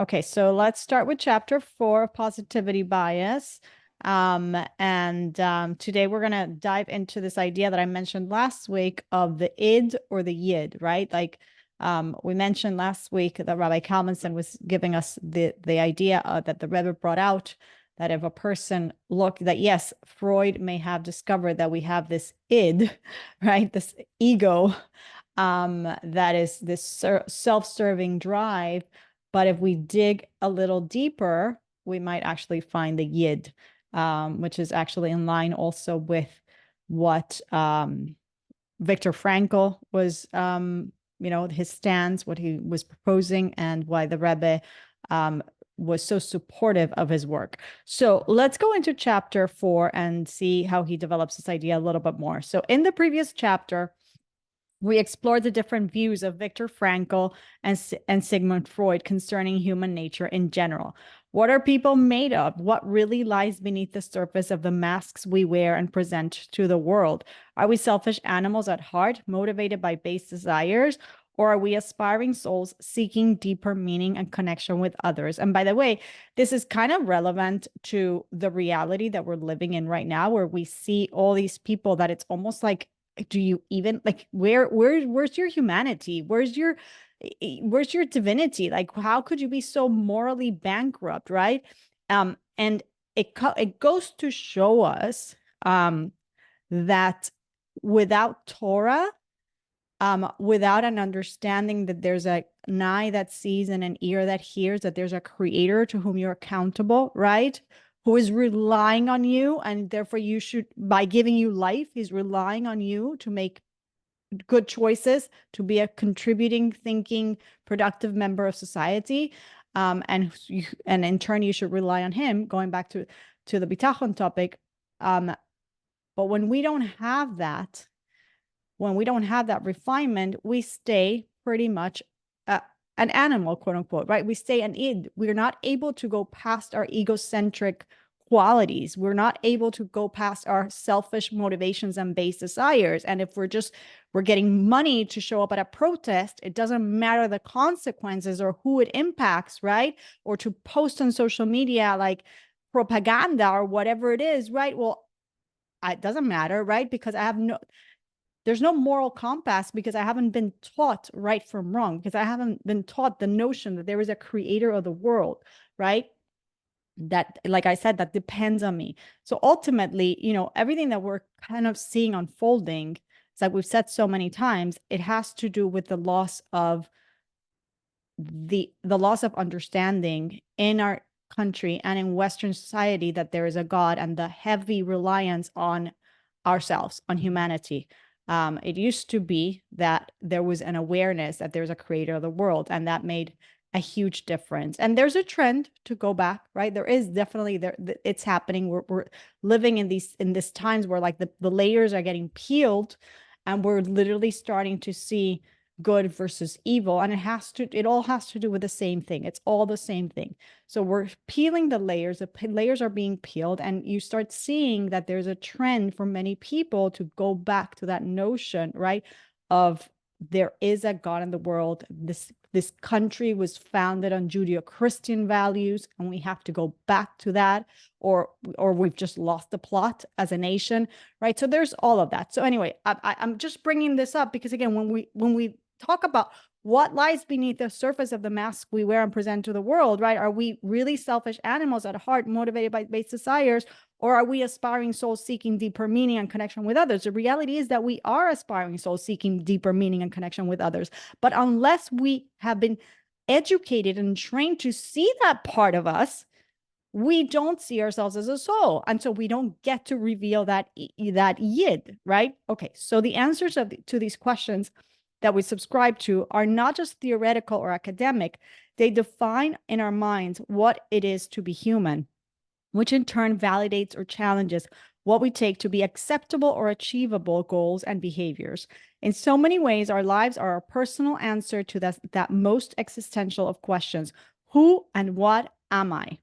Okay, so let's start with chapter 4 of positivity bias. Today we're going to dive into this idea that I mentioned last week of the id or the yid, right? We mentioned last week that Rabbi Kalmenson was giving us the idea that the Rebbe brought out, that if a person that yes, Freud may have discovered that we have this id, right? This ego, that is this self-serving drive. But if we dig a little deeper, we might actually find the yid, which is actually in line also with what Viktor Frankl was, his stance, what he was proposing, and why the Rebbe was so supportive of his work. So let's go into chapter 4 and see how he develops this idea a little bit more. So in the previous chapter, we explored the different views of Viktor Frankl and Sigmund Freud concerning human nature in general. What are people made of? What really lies beneath the surface of the masks we wear and present to the world? Are we selfish animals at heart, motivated by base desires? Or are we aspiring souls seeking deeper meaning and connection with others? And by the way, this is kind of relevant to the reality that we're living in right now, where we see all these people that it's almost like, do you even like where's your humanity? Where's your divinity? Like, how could you be so morally bankrupt, right? And it goes to show us that without Torah, without an understanding that there's an eye that sees and an ear that hears, that there's a creator to whom you're accountable, right? Who is relying on you, and therefore you should, by giving you life, he's relying on you to make good choices, to be a contributing, thinking, productive member of society. And in turn, you should rely on him, going back to the bitachon topic. But when we don't have that, refinement, we stay pretty much an animal, quote unquote, right? We stay an id. We're not able to go past our egocentric qualities. We're not able to go past our selfish motivations and base desires. And if we're getting money to show up at a protest, it doesn't matter the consequences or who it impacts, right? Or to post on social media like propaganda or whatever it is, right? Well, it doesn't matter, right? Because there's no moral compass, because I haven't been taught right from wrong, because I haven't been taught the notion that there is a creator of the world, right? That, like I said, that depends on me. So ultimately, everything that we're kind of seeing unfolding, it's like we've said so many times, it has to do with the loss of understanding in our country and in Western society that there is a God, and the heavy reliance on ourselves, on humanity. It used to be that there was an awareness that there's a creator of the world, and that made a huge difference. And there's a trend to go back, right? There is definitely it's happening. We're living in this times where like the layers are getting peeled, and we're literally starting to see good versus evil. And it all has to do with the same thing. It's all the same thing. So we're peeling the layers are being peeled, and you start seeing that there's a trend for many people to go back to that notion, right? Of there is a God in the world. This country was founded on Judeo-Christian values, and we have to go back to that, or we've just lost the plot as a nation, right? So there's all of that. So anyway, I'm just bringing this up because, again, when we talk about what lies beneath the surface of the mask we wear and present to the world, right? Are we really selfish animals at heart, motivated by base desires, or are we aspiring souls seeking deeper meaning and connection with others? The reality is that we are aspiring souls seeking deeper meaning and connection with others. But unless we have been educated and trained to see that part of us, we don't see ourselves as a soul. And so we don't get to reveal that yid, right? Okay, so the answers to these questions that we subscribe to are not just theoretical or academic. They define in our minds what it is to be human, which in turn validates or challenges what we take to be acceptable or achievable goals and behaviors. In so many ways, our lives are a personal answer to that most existential of questions: who and what am I?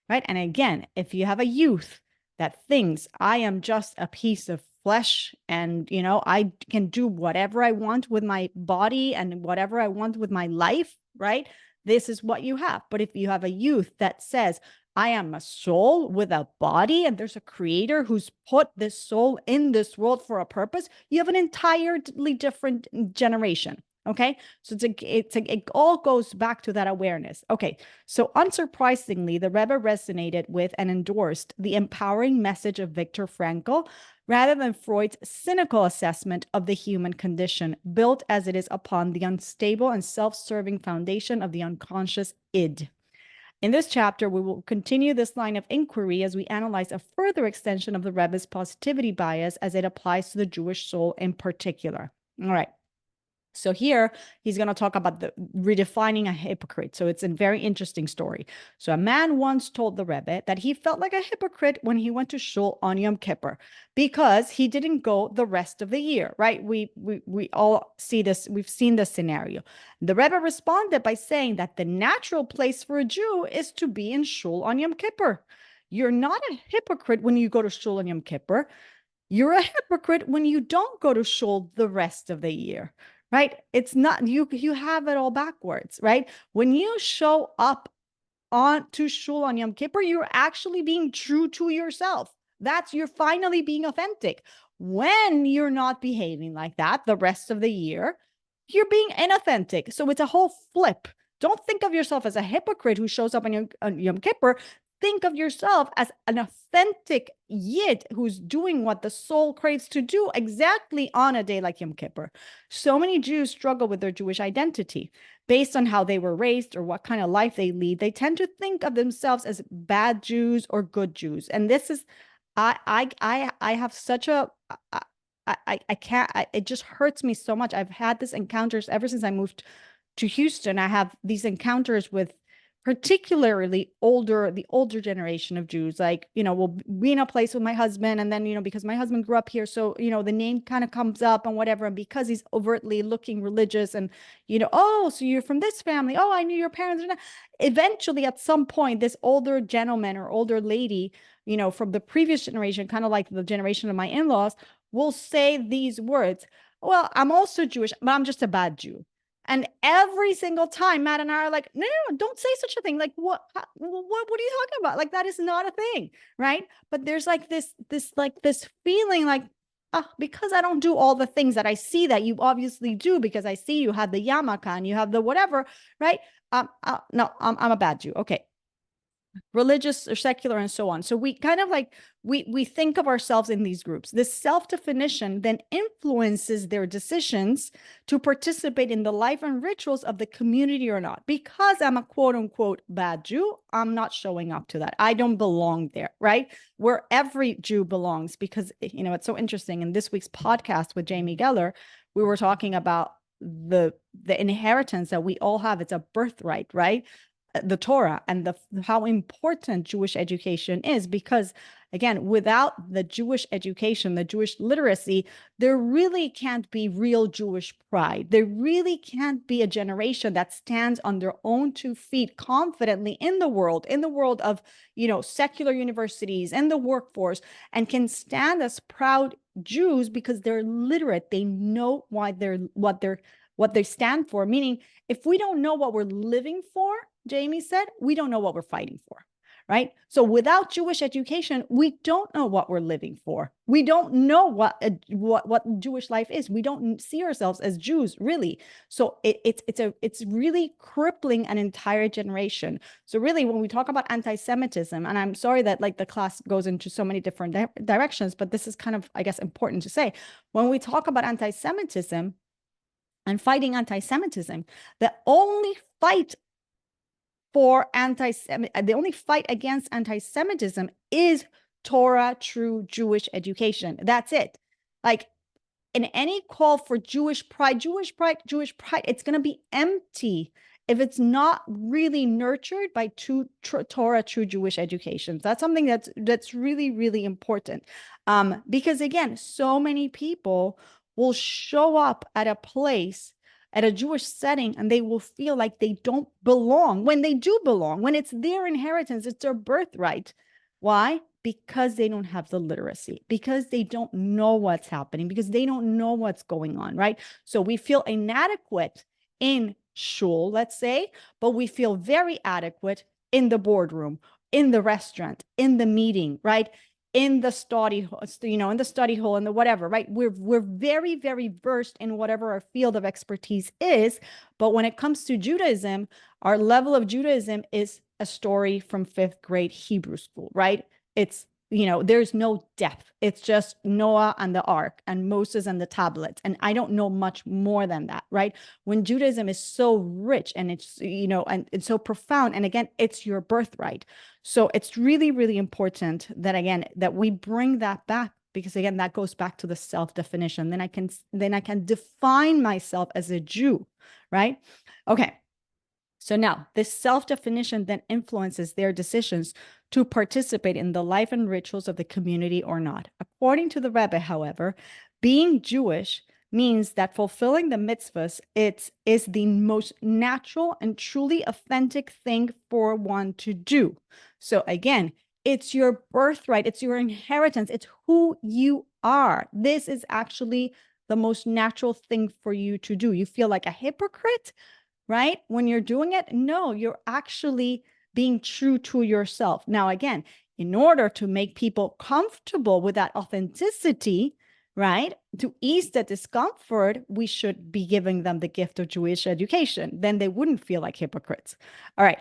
Right? And again, if you have a youth that thinks I am just a piece of flesh, and I can do whatever I want with my body and whatever I want with my life, right? this is what you have. But if you have a youth that says, I am a soul with a body, and there's a creator who's put this soul in this world for a purpose, you have an entirely different generation. Okay. So it all goes back to that awareness. Okay. So unsurprisingly, the Rebbe resonated with and endorsed the empowering message of Viktor Frankl rather than Freud's cynical assessment of the human condition, built as it is upon the unstable and self-serving foundation of the unconscious id. In this chapter, we will continue this line of inquiry as we analyze a further extension of the Rebbe's positivity bias as it applies to the Jewish soul in particular. All right. So here he's going to talk about the redefining a hypocrite. So it's a very interesting story. So a man once told the Rebbe that he felt like a hypocrite when he went to shul on Yom Kippur because he didn't go the rest of the year, right? We all see this. We've seen this scenario. The Rebbe responded by saying that the natural place for a Jew is to be in shul on Yom Kippur. You're not a hypocrite when you go to shul on Yom Kippur. You're a hypocrite when you don't go to shul the rest of the year. Right? It's not, you have it all backwards, right? When you show up to shul on Yom Kippur, you're actually being true to yourself. You're finally being authentic. When you're not behaving like that the rest of the year, you're being inauthentic. So it's a whole flip. Don't think of yourself as a hypocrite who shows up on Yom Kippur. Think of yourself as an authentic Yid who's doing what the soul craves to do exactly on a day like Yom Kippur. So many Jews struggle with their Jewish identity. Based on how they were raised or what kind of life they lead, they tend to think of themselves as bad Jews or good Jews. And this is, I have such a, I can't, it just hurts me so much. I've had these encounters ever since I moved to Houston. I have these encounters with particularly the older generation of Jews, like, we'll be in a place with my husband, and then, because my husband grew up here, so, the name kind of comes up and whatever, and because he's overtly looking religious and, oh, so you're from this family, oh, I knew your parents. Eventually, at some point, this older gentleman or older lady, from the previous generation, kind of like the generation of my in-laws, will say these words, well, I'm also Jewish, but I'm just a bad Jew. And every single time, Matt and I are like, no, don't say such a thing. Like, what are you talking about? Like, that is not a thing, right? But there's like this feeling like, because I don't do all the things that I see that you obviously do, because I see you have the yarmulke and you have the whatever, right? No, I'm a bad Jew. Okay. Religious or secular and so on. So we kind of like, we think of ourselves in these groups. This self-definition then influences their decisions to participate in the life and rituals of the community or not. Because I'm a quote unquote bad Jew, I'm not showing up to that. I don't belong there, right? Where every Jew belongs, because, it's so interesting. In this week's podcast with Jamie Geller, we were talking about the inheritance that we all have. It's a birthright, right? The Torah, and how important Jewish education is, because again, without the Jewish education, the Jewish literacy, there really can't be real Jewish pride. There really can't be a generation that stands on their own 2 feet confidently in the world of, secular universities and the workforce, and can stand as proud Jews because they're literate. They know what they stand for. Meaning, if we don't know what we're living for, Jamie said, we don't know what we're fighting for, right? So without Jewish education, we don't know what we're living for. We don't know what Jewish life is. We don't see ourselves as Jews, really. So it's really crippling an entire generation. So really, when we talk about anti-Semitism, and I'm sorry that like the class goes into so many different directions, but this is kind of, I guess, important to say. When we talk about anti-Semitism and fighting anti-Semitism, the only fight against anti-Semitism is Torah, true Jewish education. That's it. Like, in any call for Jewish pride, it's going to be empty if it's not really nurtured by Torah, true Jewish education. That's something that's really, really important. Because again, so many people will show up at a place, at a Jewish setting, and they will feel like they don't belong when they do belong, when it's their inheritance, it's their birthright. Why? Because they don't have the literacy, because they don't know what's happening, because they don't know what's going on, right? So we feel inadequate in shul, let's say, but we feel very adequate in the boardroom, in the restaurant, in the meeting, right? In the study, in the study hall, and the whatever, right? We're very, very versed in whatever our field of expertise is. But when it comes to Judaism, our level of Judaism is a story from fifth grade Hebrew school, right? It's there's no depth. It's just Noah and the ark and Moses and the tablets. And I don't know much more than that, right? When Judaism is so rich and it's, and it's so profound. And again, it's your birthright. So it's really, really important that, again, that we bring that back, because again, that goes back to the self-definition. Then I can define myself as a Jew, right? Okay. So now this self-definition then influences their decisions to participate in the life and rituals of the community or not. According to the Rebbe, however, being Jewish means that fulfilling the mitzvahs is the most natural and truly authentic thing for one to do. So again, it's your birthright, it's your inheritance, it's who you are. This is actually the most natural thing for you to do. You feel like a hypocrite, right? When you're doing it, no, you're actually being true to yourself. Now, again, in order to make people comfortable with that authenticity, right, to ease the discomfort, we should be giving them the gift of Jewish education. Then they wouldn't feel like hypocrites. All right.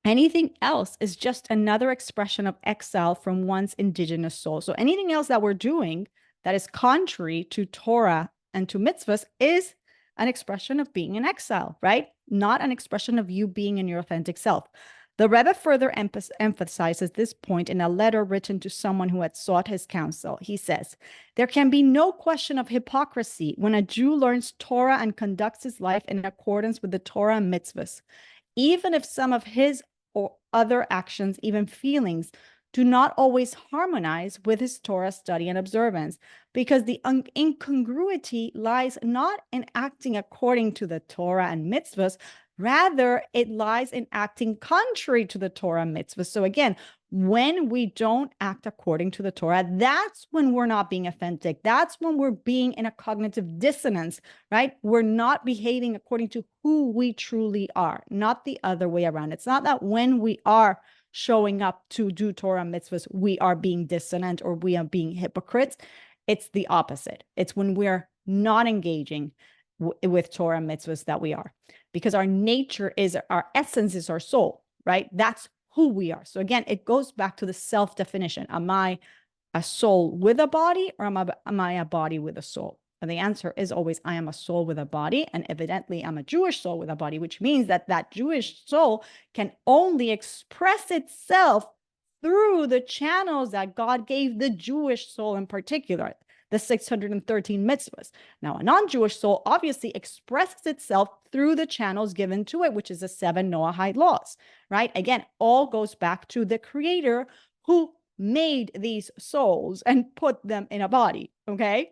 Anything else is just another expression of exile from one's indigenous soul. So anything else that we're doing that is contrary to Torah and to mitzvahs is an expression of being in exile, right? Not an expression of you being in your authentic self. The Rebbe further emphasizes this point in a letter written to someone who had sought his counsel. He says, there can be no question of hypocrisy when a Jew learns Torah and conducts his life in accordance with the Torah and mitzvahs, even if some of his or other actions, even feelings, do not always harmonize with his Torah study and observance, because the incongruity lies not in acting according to the Torah and mitzvahs, rather it lies in acting contrary to the Torah and mitzvahs. So again, when we don't act according to the Torah, that's when we're not being authentic. That's when we're being in a cognitive dissonance, right? We're not behaving according to who we truly are, not the other way around. It's not that when we are showing up to do Torah mitzvahs, we are being dissonant or we are being hypocrites. It's the opposite. It's when we're not engaging with Torah mitzvahs that we are, because our nature is, our essence is our soul, right? That's who we are. So again, it goes back to the self-definition. Am I a soul with a body, or am I a body with a soul? And the answer is always, I am a soul with a body. And evidently, I'm a Jewish soul with a body, which means that that Jewish soul can only express itself through the channels that God gave the Jewish soul in particular, the 613 mitzvahs. Now, a non-Jewish soul obviously expresses itself through the channels given to it, which is the 7 Noahide laws, right? Again, all goes back to the Creator who made these souls and put them in a body, okay?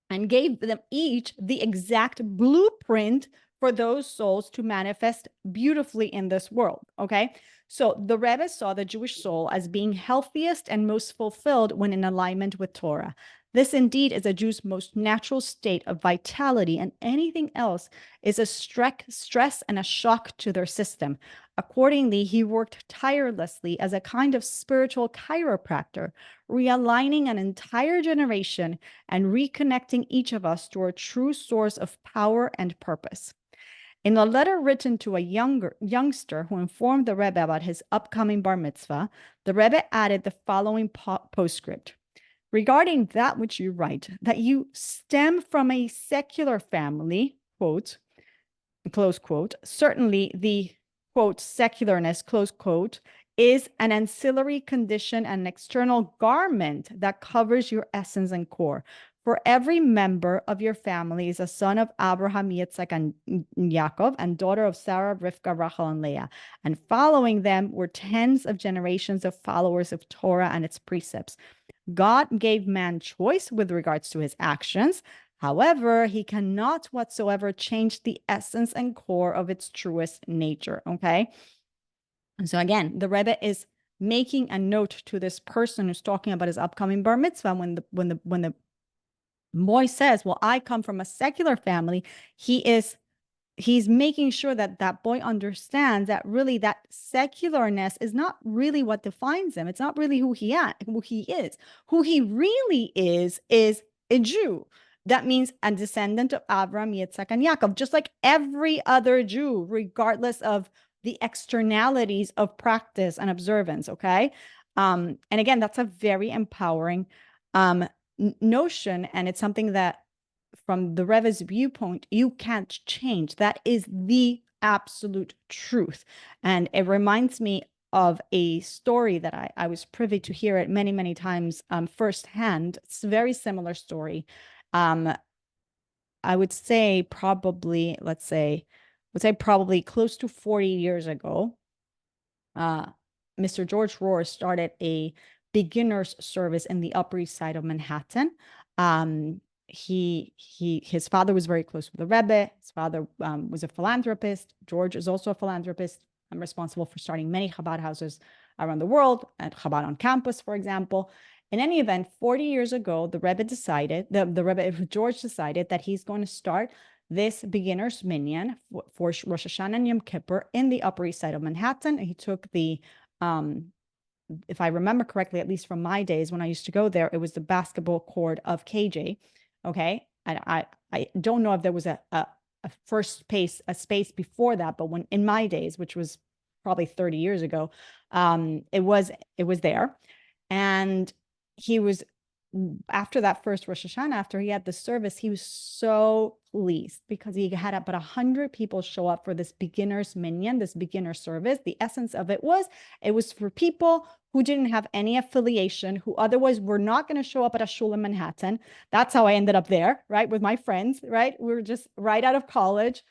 And gave them each the exact blueprint for those souls to manifest beautifully in this world, okay? So the Rebbe saw the Jewish soul as being healthiest and most fulfilled when in alignment with Torah. This indeed is a Jew's most natural state of vitality, and anything else is a stress and a shock to their system. Accordingly, he worked tirelessly as a kind of spiritual chiropractor, realigning an entire generation and reconnecting each of us to our true source of power and purpose. In a letter written to a youngster who informed the Rebbe about his upcoming bar mitzvah, the Rebbe added the following postscript. Regarding that which you write, that you stem from a secular family, quote, close quote, certainly the, quote, secularness, close quote, is an ancillary condition and external garment that covers your essence and core. For every member of your family is a son of Abraham, Yitzhak, and Yaakov, and daughter of Sarah, Rivka, Rachel, and Leah. And following them were tens of generations of followers of Torah and its precepts. God gave man choice with regards to his actions. However, he cannot whatsoever change the essence and core of its truest nature, okay? And so again, the Rebbe is making a note to this person who's talking about his upcoming bar mitzvah when the boy says, well, I come from a secular family, he is he's making sure that that boy understands that really that secularness is not really what defines him. It's not really who he is. Who he really is a Jew. That means a descendant of Abraham, Yitzhak, and Yaakov, just like every other Jew, regardless of the externalities of practice and observance. Okay. And again, that's a very empowering notion. And it's something that from the Rebbe's viewpoint, you can't change. That is the absolute truth. And it reminds me of a story that I was privy to hear it many, many times firsthand. It's a very similar story. I would say probably, probably close to 40 years ago, Mr. George Rohr started a beginner's service in the Upper East Side of Manhattan. His father was very close with the Rebbe. His father was a philanthropist. George is also a philanthropist. I'm responsible for starting many Chabad houses around the world, at Chabad on campus, for example. In any event, 40 years ago, the Rebbe decided, the Rebbe George decided that he's going to start this beginner's minyan for Rosh Hashanah and Yom Kippur in the Upper East Side of Manhattan. And he took the if I remember correctly, at least from my days when I used to go there, it was the basketball court of KJ. Okay. And I don't know if there was a space before that, but when in my days, which was probably 30 years ago, it was there. And he was, after that first Rosh Hashanah, after he had the service, he was so pleased because he had about 100 people show up for this beginner's minyan, this beginner service. The essence of it was for people who didn't have any affiliation, who otherwise were not going to show up at a shul in Manhattan. That's how I ended up there, right? With my friends, right? We were just right out of college.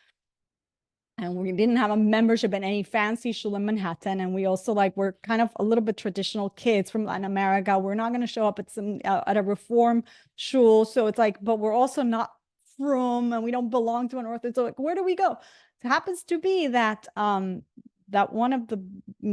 And we didn't have a membership in any fancy shul in Manhattan. And we also we're kind of a little bit traditional kids from Latin America. We're not going to show up at at a reform shul. So it's but we're also not from, and we don't belong to an Orthodox. So where do we go? It happens to be that that one of the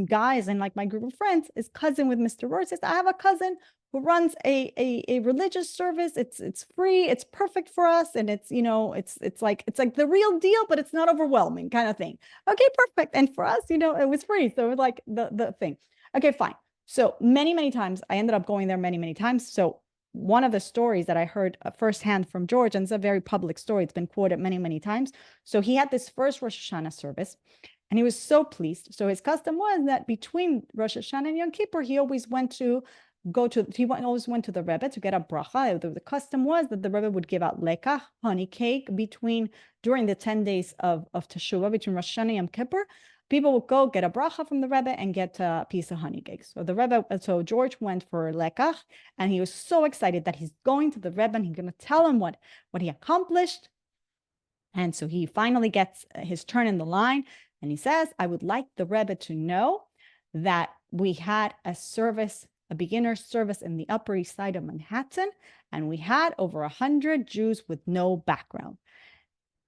guys in my group of friends is cousin with Mr. Rohr. Says, I have a cousin who runs a religious service. It's free. It's perfect for us. And it's, it's like the real deal, but it's not overwhelming kind of thing. Okay, perfect. And for us, it was free. So it was the thing. Okay, fine. So many, many times I ended up going there many, many times. So one of the stories that I heard firsthand from George, and it's a very public story, it's been quoted many, many times. So he had this first Rosh Hashanah service, and he was so pleased. So his custom was that between Rosh Hashanah and Yom Kippur, he always went to the Rebbe to get a bracha. The custom was that the Rebbe would give out lekach, honey cake, during the 10 days of Teshuvah, between Rosh Hashanah and Yom Kippur. People would go get a bracha from the Rebbe and get a piece of honey cake. So George went for lekach, and he was so excited that he's going to the Rebbe and he's going to tell him what he accomplished. And so he finally gets his turn in the line, and he says, I would like the Rebbe to know that we had a beginner service in the Upper East Side of Manhattan, and we had over 100 Jews with no background.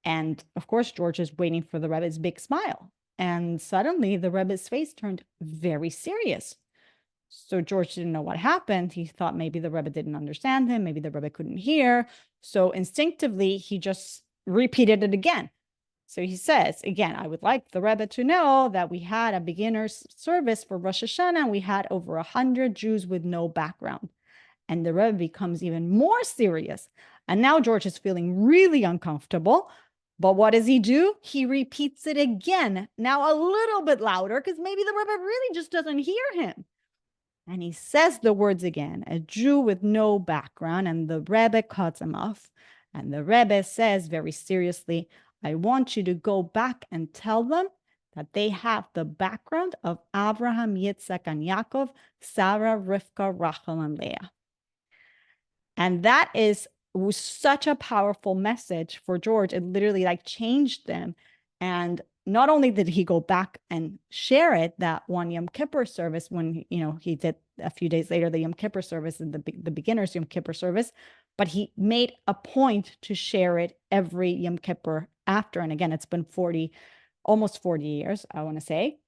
And of course, George is waiting for the Rebbe's big smile. And suddenly the Rebbe's face turned very serious. So George didn't know what happened. He thought maybe the Rebbe didn't understand him. Maybe the Rebbe couldn't hear. So instinctively, he just repeated it again. So he says, again, I would like the Rebbe to know that we had a beginner's service for Rosh Hashanah, and we had over 100 Jews with no background. And the Rebbe becomes even more serious. And now George is feeling really uncomfortable. But what does he do? He repeats it again, now a little bit louder, because maybe the Rebbe really just doesn't hear him. And he says the words again, a Jew with no background, and the Rebbe cuts him off. And the Rebbe says very seriously, I want you to go back and tell them that they have the background of Abraham, Yitzhak, and Yaakov, Sarah, Rivka, Rachel, and Leah. And that was such a powerful message for George. It literally changed them. And not only did he go back and share it, that one Yom Kippur service, when he did a few days later the Yom Kippur service and the beginner's Yom Kippur service, but he made a point to share it every Yom Kippur after. And again, it's been almost 40 years, I want to say.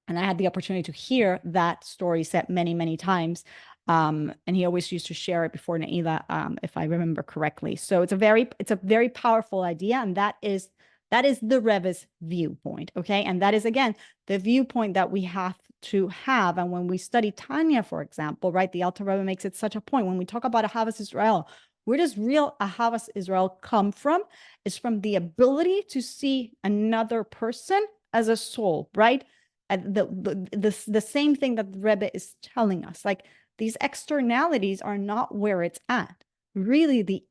And I had the opportunity to hear that story said many, many times. And he always used to share it before Ne'ilah, if I remember correctly. So it's a very powerful idea. And that is That is the Rebbe's viewpoint, okay? And that is, again, the viewpoint that we have to have. And when we study Tanya, for example, right, the Alter Rebbe makes it such a point. When we talk about Ahavas Israel, where does real Ahavas Israel come from? It's from the ability to see another person as a soul, right? The same thing that the Rebbe is telling us. Like, these externalities are not where it's at. Really, the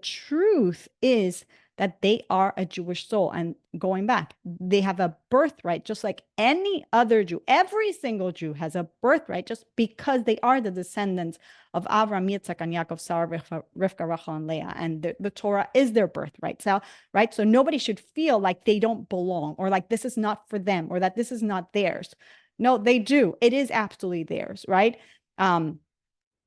truth is that they are a Jewish soul. And going back, they have a birthright, just like any other Jew. Every single Jew has a birthright just because they are the descendants of Avram, Yitzchak, and Yaakov, Sarah, Rivka, Rachel, and Leah. And the Torah is their birthright. So, right? So nobody should feel like they don't belong, or like this is not for them, or that this is not theirs. No, they do. It is absolutely theirs, right?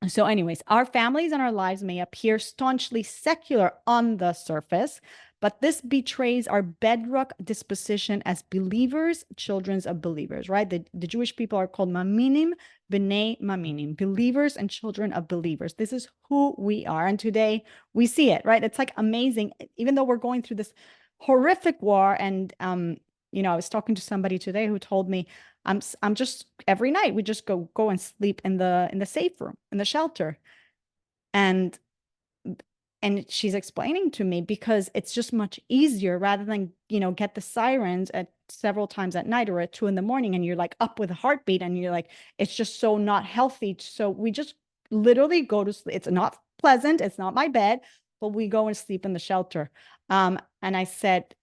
So anyways, our families and our lives may appear staunchly secular on the surface, but this betrays our bedrock disposition as believers, children of believers, right? The Jewish people are called maminim, b'nei maminim, believers and children of believers. This is who we are. And today we see it, right? It's like amazing, even though we're going through this horrific war. And, I was talking to somebody today who told me, I'm just every night we just go and sleep in the safe room, in the shelter. And she's explaining to me, because it's just much easier rather than, get the sirens at several times at night or at 2 a.m, and you're like up with a heartbeat, and you're like, it's just so not healthy. So we just literally go to sleep. It's not pleasant. It's not my bed, but we go and sleep in the shelter. And I said,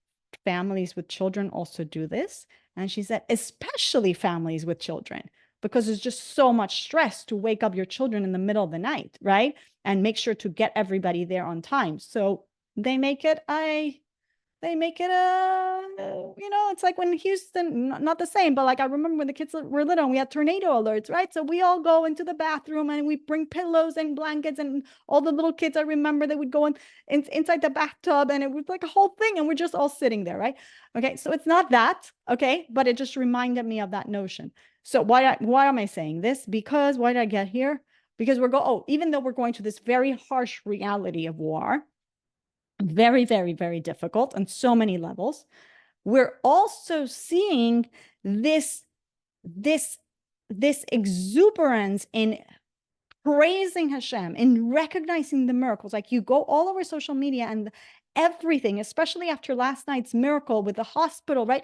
families with children also do this. And she said, especially families with children, because it's just so much stress to wake up your children in the middle of the night, right? And make sure to get everybody there on time. So they make it it's like when Houston, not the same, but like I remember when the kids were little and we had tornado alerts, right? So we all go into the bathroom and we bring pillows and blankets, and all the little kids, I remember they would go inside the bathtub, and it was like a whole thing, and we're just all sitting there, right? Okay, so it's not that, okay, but it just reminded me of that notion. So why am I saying this? Because why did I get here? Because even though we're going to this very harsh reality of war, very, very, very difficult on so many levels, we're also seeing this exuberance in praising Hashem, in recognizing the miracles. Like, you go all over social media and everything, especially after last night's miracle with the hospital, right?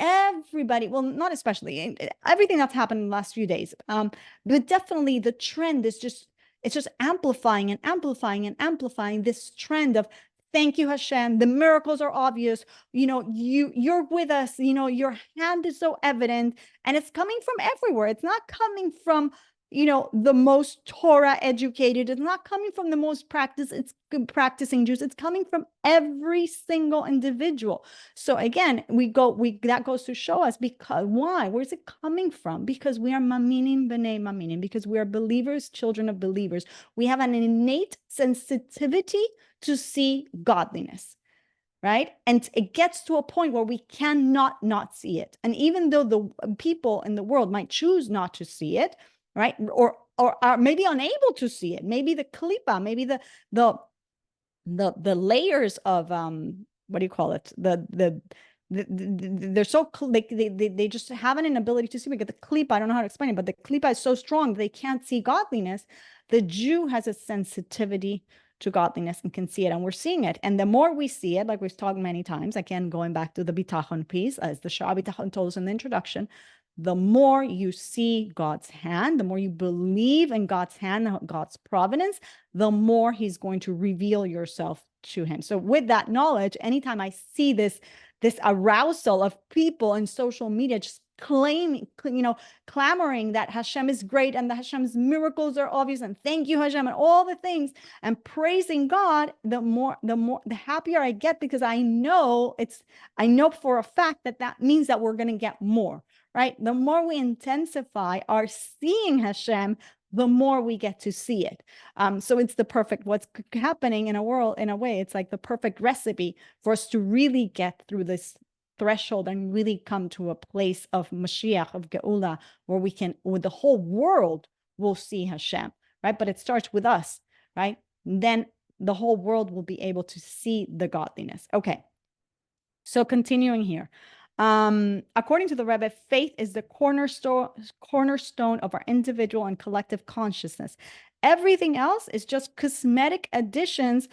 Everybody, well, not especially, everything that's happened in the last few days, but definitely the trend is it's just amplifying and amplifying and amplifying this trend of, thank you, Hashem. The miracles are obvious. You're with us. Your hand is so evident, and it's coming from everywhere. It's not coming from, the most Torah educated. It's not coming from the most practicing Jews. It's coming from every single individual. So again, that goes to show us, because why? Where's it coming from? Because we are maminim b'nei maminim, because we are believers, children of believers. We have an innate sensitivity to see godliness, right? And it gets to a point where we cannot not see it. And even though the people in the world might choose not to see it, right? Or are maybe unable to see it. Maybe the klipa, maybe the layers of what do you call it? They're so they just have an inability to see, because the klipa, I don't know how to explain it, but the klipa is so strong they can't see godliness. The Jew has a sensitivity to godliness and can see it, and we're seeing it. And the more we see it, like we've talked many times, again, going back to the bitachon piece, as the Shah Bitachon told us in the introduction, the more you see God's hand, the more you believe in God's hand, God's providence, the more he's going to reveal yourself to him. So with that knowledge, anytime I see this arousal of people in social media just clamoring that Hashem is great and that Hashem's miracles are obvious, and thank you, Hashem, and all the things, and praising God, the happier I get, because I know for a fact that means that we're going to get more, right? The more we intensify our seeing Hashem, the more we get to see it. So it's what's happening in a way, it's like the perfect recipe for us to really get through this threshold and really come to a place of Mashiach, of Geula, where the whole world will see Hashem, right? But it starts with us, right? And then the whole world will be able to see the godliness. Okay. So continuing here. According to the Rebbe, faith is the cornerstone of our individual and collective consciousness. Everything else is just cosmetic additions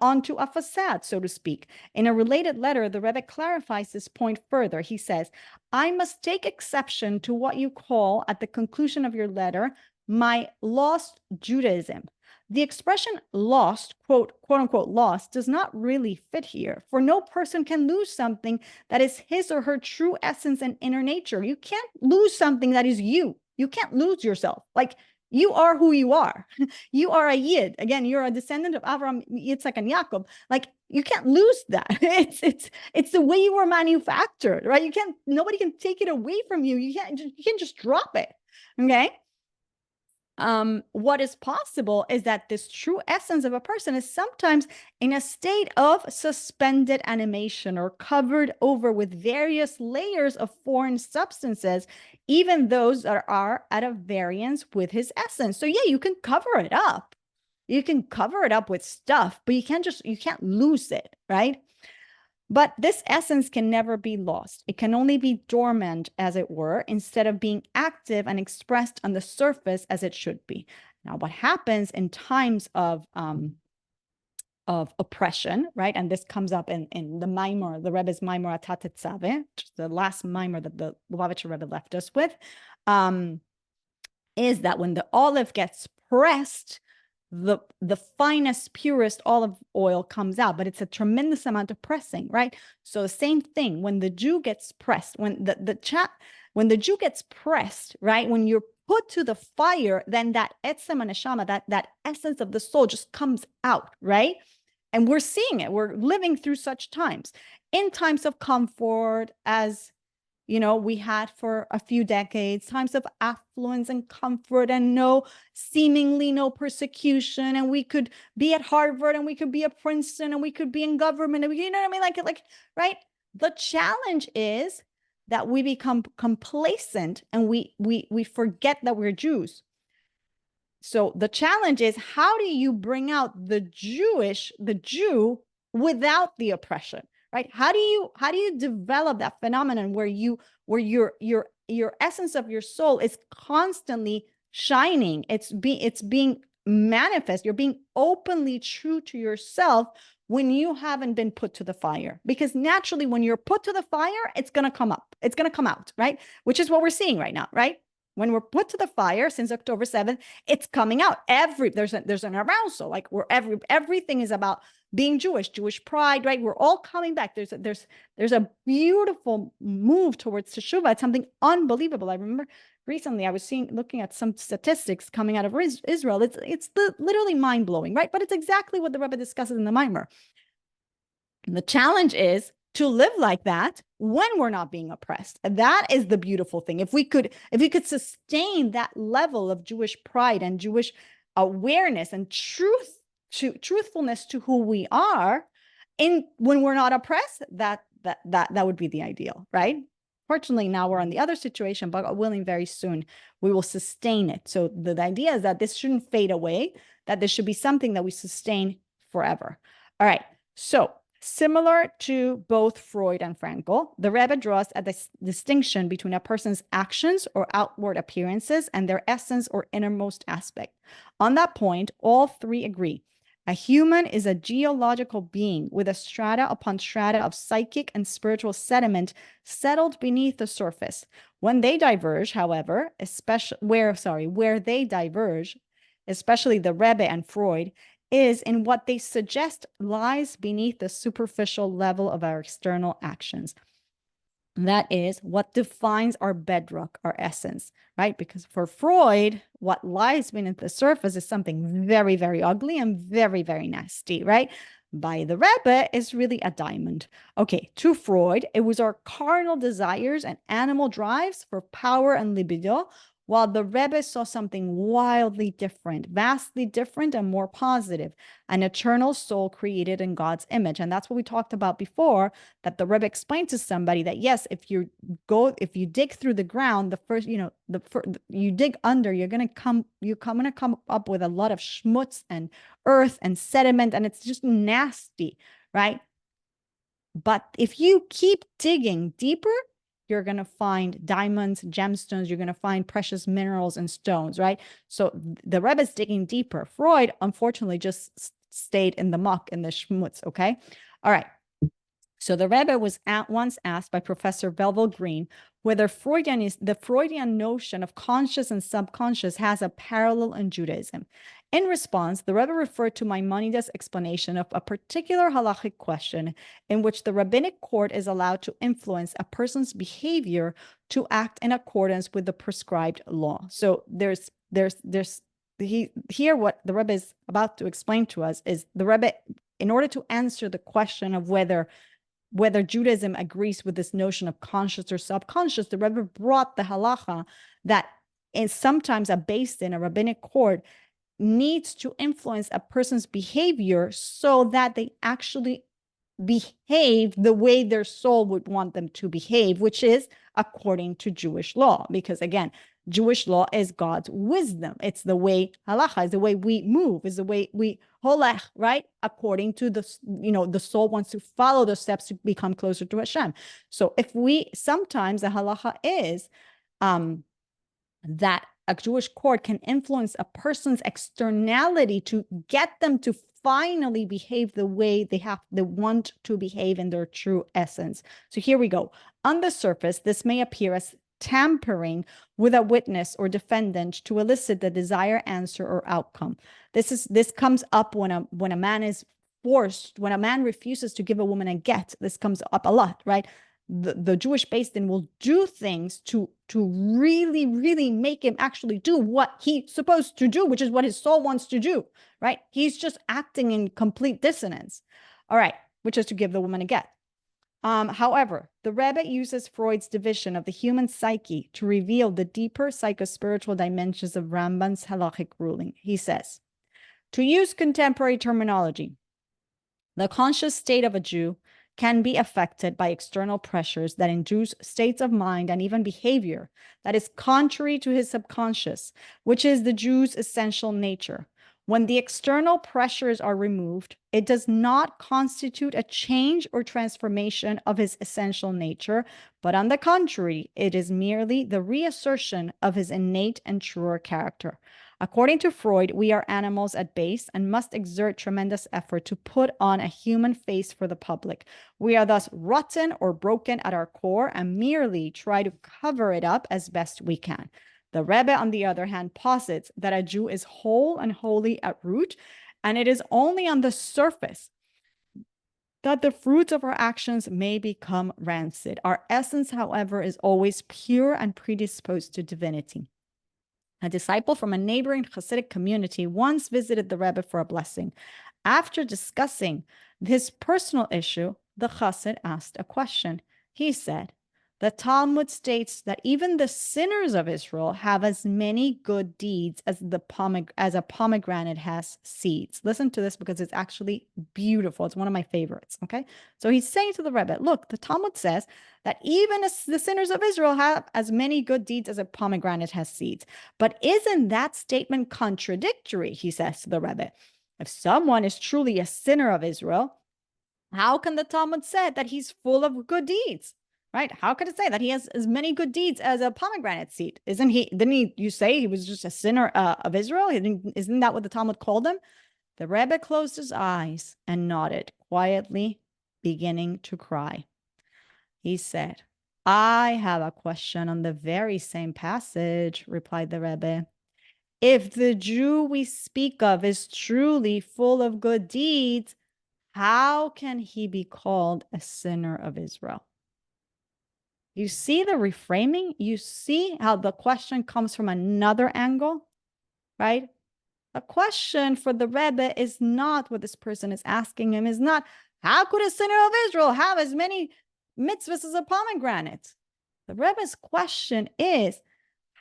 onto a facade, so to speak. In a related letter, the Rebbe clarifies this point further. He says, I must take exception to what you call, at the conclusion of your letter, my lost Judaism. The expression lost, quote unquote, lost, does not really fit here, for no person can lose something that is his or her true essence and inner nature. You can't lose something that is you. You can't lose yourself. Like, you are who you are. You are a Yid. Again, you're a descendant of Avraham, Yitzhak, and Yaakov. Like, you can't lose that. It's the way you were manufactured, right? Nobody can take it away from you. You can't just drop it. Okay. What is possible is that this true essence of a person is sometimes in a state of suspended animation or covered over with various layers of foreign substances, even those that are at a variance with his essence. So yeah, you can cover it up. You can cover it up with stuff, but you can't lose it, right? But this essence can never be lost. It can only be dormant, as it were, instead of being active and expressed on the surface as it should be. Now, what happens in times of oppression, right? And this comes up in the Maimor, the Rebbe's Maimor Atat Tzaveh, the last Maimor that the Lubavitcher Rebbe left us with, is that when the olive gets pressed, the finest, purest olive oil comes out, but it's a tremendous amount of pressing, right? So the same thing when the Jew gets pressed, when the Jew gets pressed, right? When you're put to the fire, then that etzem and neshama, that essence of the soul just comes out, right? And we're seeing it. We're living through such times. In times of comfort, as we had for a few decades, times of affluence and comfort and seemingly no persecution. And we could be at Harvard and we could be at Princeton and we could be in government. And you know what I mean? Like, right? The challenge is that we become complacent and we forget that we're Jews. So the challenge is, how do you bring out the Jew without the oppression? Right? How do you develop that phenomenon where your essence of your soul is constantly shining? It's being manifest. You're being openly true to yourself when you haven't been put to the fire. Because naturally, when you're put to the fire, it's gonna come up. It's gonna come out, right? Which is what we're seeing right now, right? When we're put to the fire since October 7th, it's coming out. There's an arousal. Like everything is about being Jewish pride, right? We're all coming back. There's a beautiful move towards teshuvah. It's something unbelievable. I remember recently I was looking at some statistics coming out of Israel. It's literally mind blowing, right? But it's exactly what the Rebbe discusses in the Maimer. The challenge is to live like that when we're not being oppressed. And that is the beautiful thing. If we could sustain that level of Jewish pride and Jewish awareness and truthfulness to who we are when we're not oppressed, that would be the ideal, right? Fortunately, now we're on the other situation, but God willing, very soon we will sustain it. So the idea is that this shouldn't fade away, that this should be something that we sustain forever. All right. So similar to both Freud and Frankl, the Rebbe draws a distinction between a person's actions or outward appearances and their essence or innermost aspect. On that point, all three agree. A human is a geological being with a strata upon strata of psychic and spiritual sediment settled beneath the surface. When they diverge, however, where they diverge, especially the Rebbe and Freud, is in what they suggest lies beneath the superficial level of our external actions. That is what defines our bedrock, our essence, right? Because for Freud, what lies beneath the surface is something very, very ugly and very, very nasty, right? By the Rebbe, is really a diamond. Okay, to Freud, it was our carnal desires and animal drives for power and libido, while the Rebbe saw something wildly different, vastly different and more positive, an eternal soul created in God's image. And that's what we talked about before, that the Rebbe explained to somebody that, yes, if you dig through the ground, you dig under, you're going to come up with a lot of schmutz and earth and sediment, and it's just nasty, right? But if you keep digging deeper, you're going to find diamonds, gemstones, you're going to find precious minerals and stones, right? So the Rebbe is digging deeper. Freud, unfortunately, just stayed in the muck, in the schmutz, okay? All right. So the Rebbe was once asked by Professor Belville Green whether the Freudian notion of conscious and subconscious has a parallel in Judaism. In response, the Rebbe referred to Maimonides' explanation of a particular halachic question in which the rabbinic court is allowed to influence a person's behavior to act in accordance with the prescribed law. So here what the Rebbe is about to explain to us is the Rebbe, in order to answer the question of whether Judaism agrees with this notion of conscious or subconscious, the Rebbe brought the halacha that is sometimes a beis din, a rabbinic court, needs to influence a person's behavior so that they actually behave the way their soul would want them to behave, which is according to Jewish law. Because again, Jewish law is God's wisdom. It's the way halacha is the way we move, is the way we holech, right? According to the soul wants to follow the steps to become closer to Hashem. So if sometimes the halacha is that a Jewish court can influence a person's externality to get them to finally behave the way they want to behave in their true essence. So here we go. On the surface, this may appear as tampering with a witness or defendant to elicit the desired answer or outcome. This comes up when a man is forced, when a man refuses to give a woman a get. This comes up a lot, right? The Jewish beis din will do things to really, really make him actually do what he's supposed to do, which is what his soul wants to do, right? He's just acting in complete dissonance. All right, which is to give the woman a get. However, the Rebbe uses Freud's division of the human psyche to reveal the deeper psychospiritual dimensions of Rambam's halachic ruling. He says, to use contemporary terminology, the conscious state of a Jew can be affected by external pressures that induce states of mind and even behavior that is contrary to his subconscious, which is the Jew's essential nature. When the external pressures are removed, it does not constitute a change or transformation of his essential nature, but on the contrary, it is merely the reassertion of his innate and truer character. According to Freud, we are animals at base and must exert tremendous effort to put on a human face for the public. We are thus rotten or broken at our core and merely try to cover it up as best we can. The Rebbe, on the other hand, posits that a Jew is whole and holy at root, and it is only on the surface that the fruits of our actions may become rancid. Our essence, however, is always pure and predisposed to divinity. A disciple from a neighboring Hasidic community once visited the Rebbe for a blessing. After discussing his personal issue, the Chassid asked a question. He said, the Talmud states that even the sinners of Israel have as many good deeds as a pomegranate has seeds. Listen to this because it's actually beautiful. It's one of my favorites, okay? So he's saying to the Rebbe, look, the Talmud says that even the sinners of Israel have as many good deeds as a pomegranate has seeds. But isn't that statement contradictory, he says to the Rebbe? If someone is truly a sinner of Israel, how can the Talmud say that he's full of good deeds? Right? How could it say that he has as many good deeds as a pomegranate seed? Didn't you say he was just a sinner of Israel? Isn't that what the Talmud called him? The Rebbe closed his eyes and nodded, quietly beginning to cry. He said, I have a question on the very same passage, replied the Rebbe. If the Jew we speak of is truly full of good deeds, how can he be called a sinner of Israel? You see the reframing? You see how the question comes from another angle, right? The question for the Rebbe is not what this person is asking him, is not, how could a sinner of Israel have as many mitzvahs as a pomegranate? The Rebbe's question is,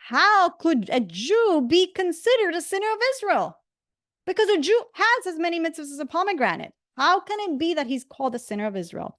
how could a Jew be considered a sinner of Israel? Because a Jew has as many mitzvahs as a pomegranate. How can it be that he's called a sinner of Israel?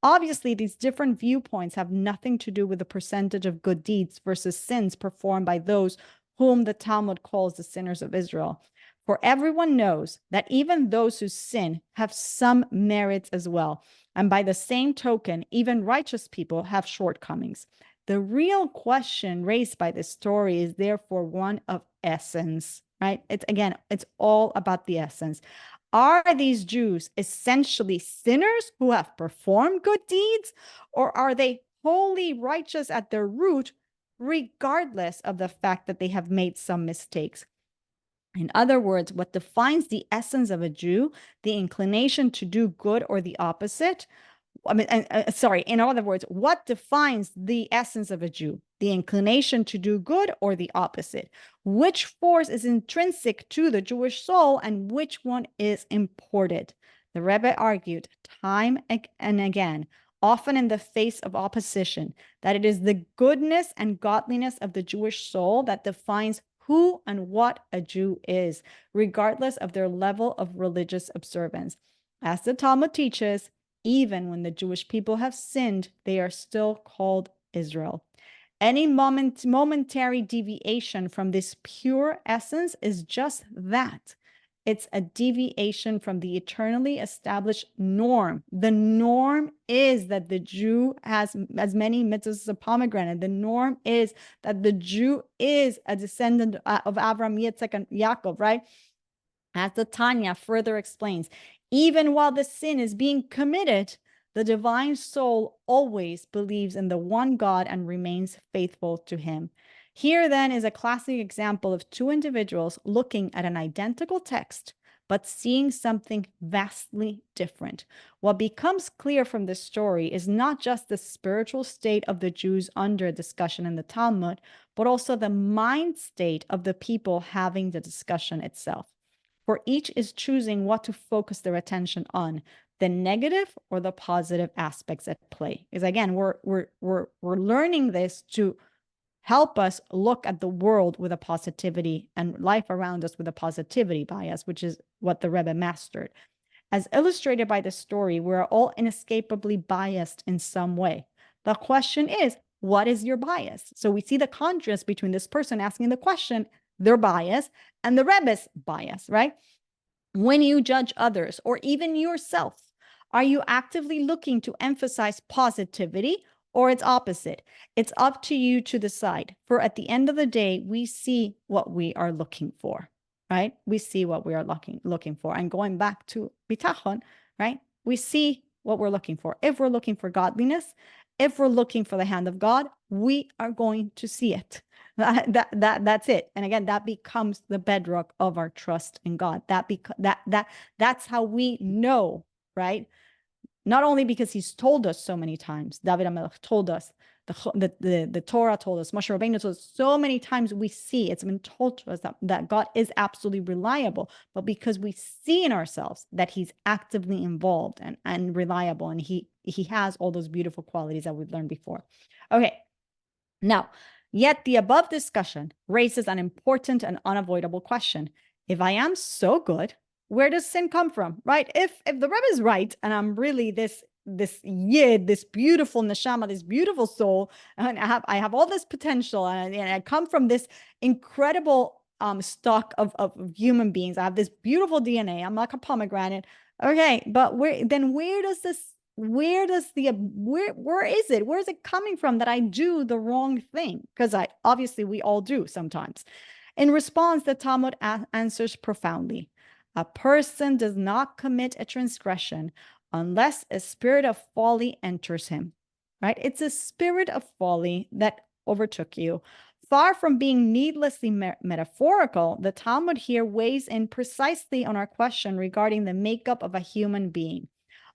Obviously, these different viewpoints have nothing to do with the percentage of good deeds versus sins performed by those whom the Talmud calls the sinners of Israel. For everyone knows that even those who sin have some merits as well. And by the same token, even righteous people have shortcomings. The real question raised by this story is therefore one of essence, right? It's all about the essence. Are these Jews essentially sinners who have performed good deeds, or are they wholly righteous at their root, regardless of the fact that they have made some mistakes? In other words, what defines the essence of a Jew, the inclination to do good or the opposite? In other words, what defines the essence of a Jew? The inclination to do good or the opposite? Which force is intrinsic to the Jewish soul and which one is imported? The Rebbe argued time and again, often in the face of opposition, that it is the goodness and godliness of the Jewish soul that defines who and what a Jew is, regardless of their level of religious observance. As the Talmud teaches, even when the Jewish people have sinned, they are still called Israel. Any momentary deviation from this pure essence is just that. It's a deviation from the eternally established norm. The norm is that the Jew has as many mitzvahs as a pomegranate. The norm is that the Jew is a descendant of Avraham, Yitzchak, and Yaakov, right? As the Tanya further explains, even while the sin is being committed, the divine soul always believes in the one God and remains faithful to him. Here then is a classic example of two individuals looking at an identical text, but seeing something vastly different. What becomes clear from this story is not just the spiritual state of the Jews under discussion in the Talmud, but also the mind state of the people having the discussion itself. For each is choosing what to focus their attention on, the negative or the positive aspects at play. Because again, we're learning this to help us look at the world with a positivity and life around us with a positivity bias, which is what the Rebbe mastered. As illustrated by the story, we're all inescapably biased in some way. The question is, what is your bias? So we see the contrast between this person asking the question, their bias, and the Rebbe's bias, right? When you judge others or even yourself, are you actively looking to emphasize positivity or its opposite? It's up to you to decide. For at the end of the day, we see what we are looking for, right? We see what we are looking for. And going back to bitachon, right? We see what we're looking for. If we're looking for godliness, if we're looking for the hand of God, we are going to see it. That's it. And again, that becomes the bedrock of our trust in God. That's how we know, right? Not only because he's told us so many times, David HaMelech told us, the Torah told us, Moshe Rabbeinu told us, so many times we see, it's been told to us that God is absolutely reliable, but because we see in ourselves that he's actively involved and reliable, and he has all those beautiful qualities that we've learned before. Okay, now, yet the above discussion raises an important and unavoidable question. If I am so good, where does sin come from, right? If the Rebbe is right, and I'm really this yid, this beautiful neshama, this beautiful soul, and I have all this potential, and I come from this incredible stock of human beings. I have this beautiful DNA. I'm like a pomegranate. Okay, but where is it coming from that I do the wrong thing? Because we all do sometimes. In response, the Talmud answers profoundly. A person does not commit a transgression unless a spirit of folly enters him, right? It's a spirit of folly that overtook you. Far from being needlessly metaphorical, the Talmud here weighs in precisely on our question regarding the makeup of a human being.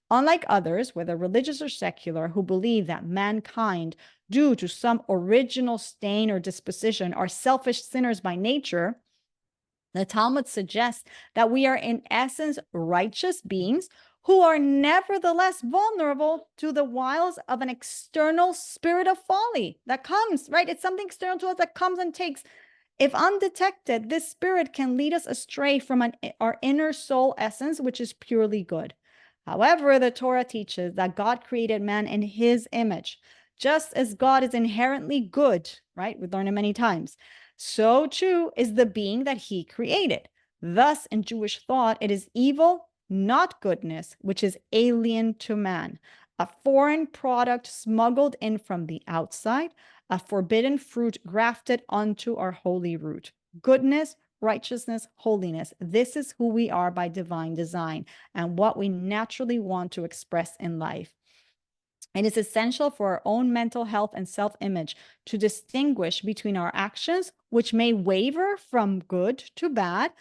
Unlike others, whether religious or secular, who believe that mankind, due to some original stain or disposition, are selfish sinners by nature, the Talmud suggests that we are in essence righteous beings who are nevertheless vulnerable to the wiles of an external spirit of folly that comes, right? It's something external to us that comes and takes. If undetected, this spirit can lead us astray from our inner soul essence, which is purely good. However, the Torah teaches that God created man in his image. Just as God is inherently good, right? We've learned it many times. So too is the being that he created. Thus, in Jewish thought, it is evil, not goodness, which is alien to man, a foreign product smuggled in from the outside, a forbidden fruit grafted onto our holy root. Goodness, righteousness, holiness. This is who we are by divine design and what we naturally want to express in life. It is essential for our own mental health and self-image to distinguish between our actions, which may waver from good to bad,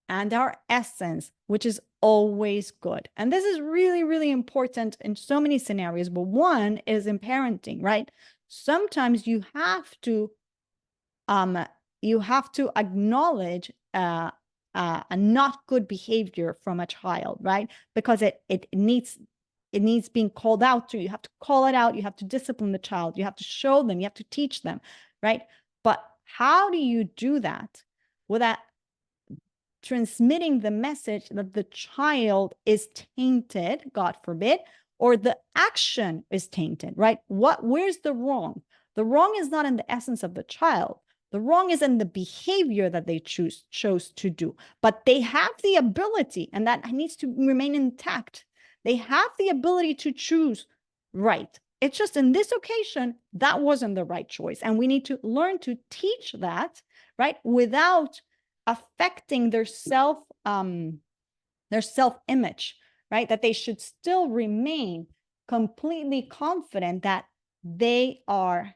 and our essence, which is always good. And this is really, really important in so many scenarios, but one is in parenting, right? Sometimes you have to acknowledge a not good behavior from a child, right? Because it needs being called out to. You have to call it out. You have to discipline the child. You have to show them. You have to teach them, right? But how do you do that without transmitting the message that the child is tainted, God forbid, or the action is tainted, right? Where's the wrong? The wrong is not in the essence of the child. The wrong is in the behavior that they chose to do. But they have the ability, and that needs to remain intact. They have the ability to choose right. It's just in this occasion, that wasn't the right choice. And we need to learn to teach that, right? Without affecting their self-image, right? That they should still remain completely confident that they are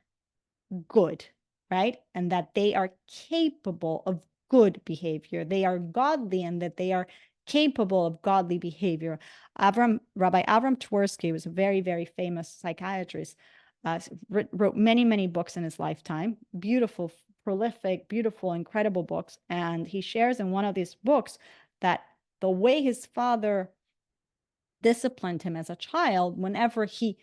good, right? And that they are capable of good behavior. They are godly and that they are capable of godly behavior. Rabbi Avram Twersky was a very, very famous psychiatrist, wrote many, many books in his lifetime, beautiful, prolific, beautiful, incredible books. And he shares in one of these books that the way his father disciplined him as a child, whenever he